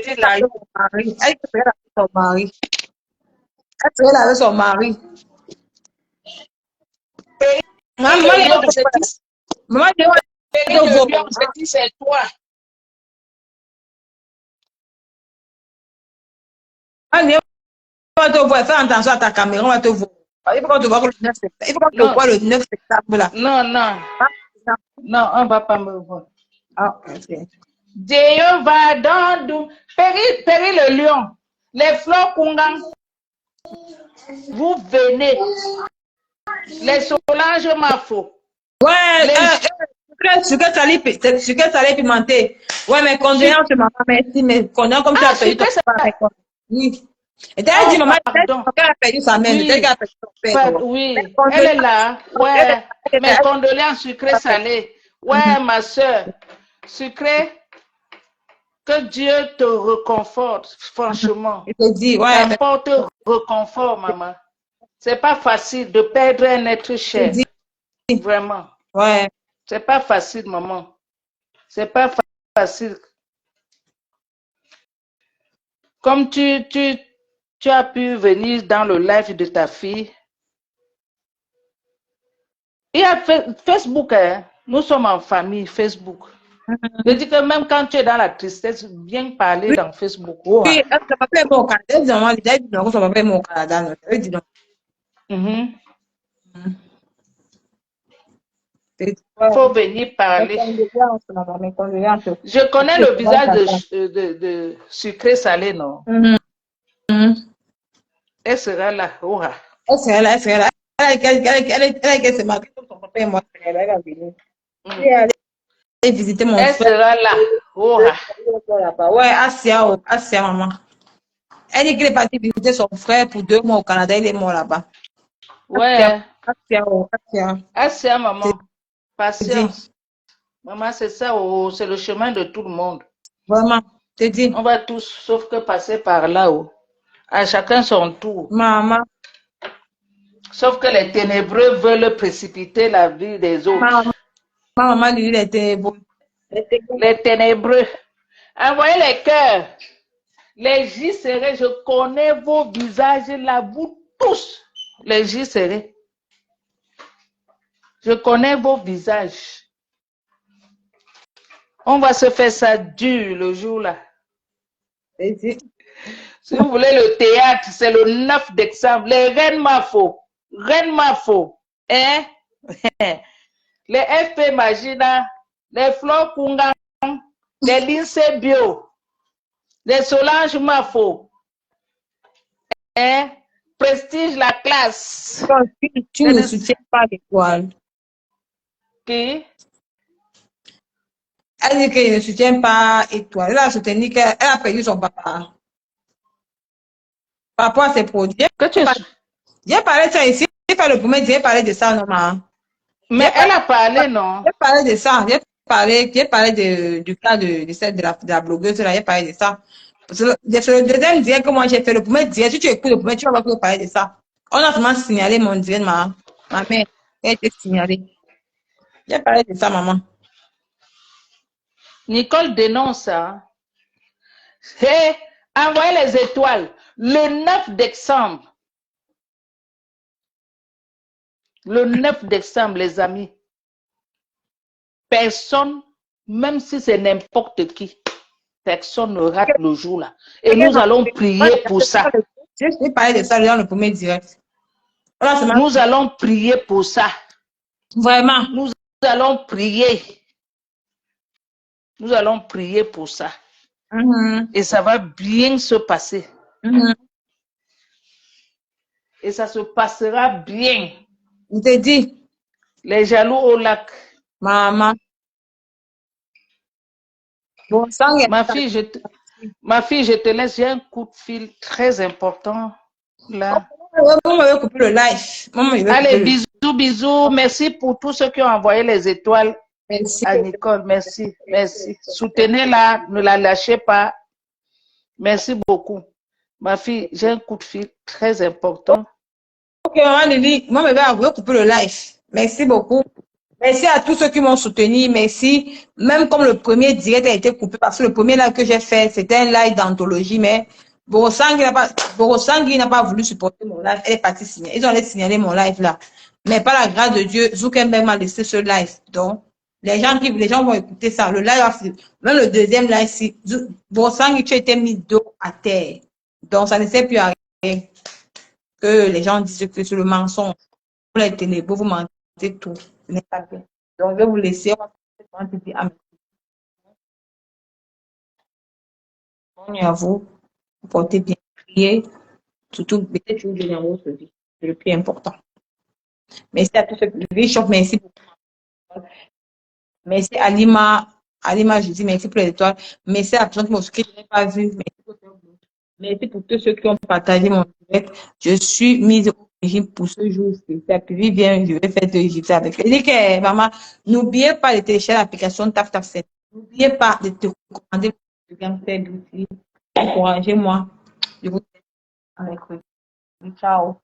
dis non. Elle serait là avec son mari. Elle serait là avec son mari. Maman, je dis c'est toi. On va te voir, fais attention à ta caméra, on va te voir. Il faut qu'on te voit le 9 septembre. Il faut qu'on te voit le 9 septembre là. Non, non. Non, on ne va pas me voir. Ah, ok. Dieu va dans du Péri le lion, les fleurs Kungang, vous venez, les Solange Mafo. Ouais, sucre salé pimenté. Ouais, mais condoléances, maman, merci, mais condoléances comme tu as perdu ton père. Oui. Et tu as dit, maman, elle a perdu sa mère. Oui, elle est là. Ouais, mes condoléances sucré salé. Ouais, ma soeur, sucré. Que Dieu te réconforte, franchement. Je te dis, ouais. Apporte réconfort, maman. C'est pas facile de perdre un être cher. Vraiment. Ouais. C'est pas facile, maman. C'est pas facile. Comme tu as pu venir dans le live de ta fille. Il y a Facebook, hein? Nous sommes en famille, Facebook. Je dis que même quand tu es dans la tristesse, viens parler dans Facebook. Oh, Oui, ça va faire mon Canada. Évidemment, déjà, il dit non, ça va faire mon Canada. Non, ça veut dire non. Faut venir parler. Je connais le visage de sucré salé, non? Elle sera là. Oh, Elle serait là, elle serait là. Elle s'est marquée comme son papa et moi. Elle va venir. Elle visiter mon elle frère. sera là. Oh, Ouais, Asia, maman. Elle dit qu'il est parti visiter son frère pour 2 mois au Canada. Il est mort là-bas. ouais. Asia. Asia, maman. Patience. Maman, c'est ça, oh, c'est le chemin de tout le monde. Vraiment, te dis. On va tous, sauf que passer par là. Oh. À chacun son tour. Maman. Sauf que les ténébreux veulent précipiter la vie des autres. Maman, lui, il était beau. Les ténébreux. Envoyez les cœurs. Les J serrés, je connais vos visages là, vous tous. Les J serrés. Je connais vos visages. On va se faire ça dur le jour là. Si vous voulez le théâtre, c'est le 9 décembre. Les Reines Mafo. Reines Mafo. Hein? Les FP Magina. Les Flore Kungang. Les Lindsay Bio. Les Solange Mafo. Hein? Prestige la classe. Tu ne soutiens pas l'étoile. Qui? Elle dit qu'elle ne soutient pas étoile. Elle a soutenu qu'elle a perdu son papa. Par rapport à ses produits. J'ai parlé de ça ici. J'ai fait le premier, j'ai parlé de ça, non, maman. Mais elle a parlé, non? J'ai parlé de ça. J'ai parlé du cas de la blogueuse là. J'ai parlé de ça. C'est le deuxième direct que moi j'ai fait. Le premier direct, si tu écoutes le premier, tu vas voir que je parler de ça. On a seulement signalé mon direct, ma mère. Elle a été signalée. J'ai parlé de ça, maman. Nicole dénonce ça. Hey, envoyez les étoiles. Le 9 décembre. Le 9 décembre, les amis. Personne, même si c'est n'importe qui, personne ne rate le jour là. Et nous allons prier pour ça. J'ai parlé de ça dans le premier direct. Nous allons prier pour ça. Vraiment. Nous allons prier. Nous allons prier pour ça. Et ça va bien se passer. Et ça se passera bien. Je te dis. Les jaloux au lac. Maman. Bon, ma fille, je te laisse. J'ai un coup de fil très important là. Maman veut couper le live. Allez, bisous, bisous. Merci pour tous ceux qui ont envoyé les étoiles. Merci. À Nicole, merci, merci. Soutenez-la, ne la lâchez pas. Merci beaucoup. Ma fille, j'ai un coup de fil très important. Ok, maman Lily, moi, je vais couper le live. Merci beaucoup. Merci à tous ceux qui m'ont soutenu. Merci. Même comme le premier direct a été coupé, parce que le premier live que j'ai fait, c'était un live d'anthologie, mais Borosangui n'a pas voulu supporter mon live. Elle est partie signaler. Ils ont allé signaler mon live là. Mais par la grâce de Dieu, Zuckerberg m'a laissé ce live. Donc, les gens vont écouter ça. Le live, même le deuxième live, si Borosangui, tu as été mis dos à terre. Donc, ça ne sert plus à rien que les gens disent que c'est le mensonge. Vous les ténébreux, vous mentez tout. Ce n'est pas bien. Donc, je vais vous laisser. Bonne nuit à vous. Vous portez bien. Priez. Surtout, peut-être une journée en votre vie. C'est le plus important. Merci à tous ceux qui vivent. Merci beaucoup. Merci à Alima. Alima, je dis merci pour les étoiles. Merci à la personne qui je n'ai pas vu. Merci pour tous ceux qui ont partagé mon direct. Je suis mise au régime pour ce jour. Puis bien, je vais faire 2 résultats avec. Je dis que, maman, n'oubliez pas de télécharger l'application TafTaf7. N'oubliez pas de te recommander le programme d'outils. Encouragez-moi. Je vous dis à mercredi. Ciao.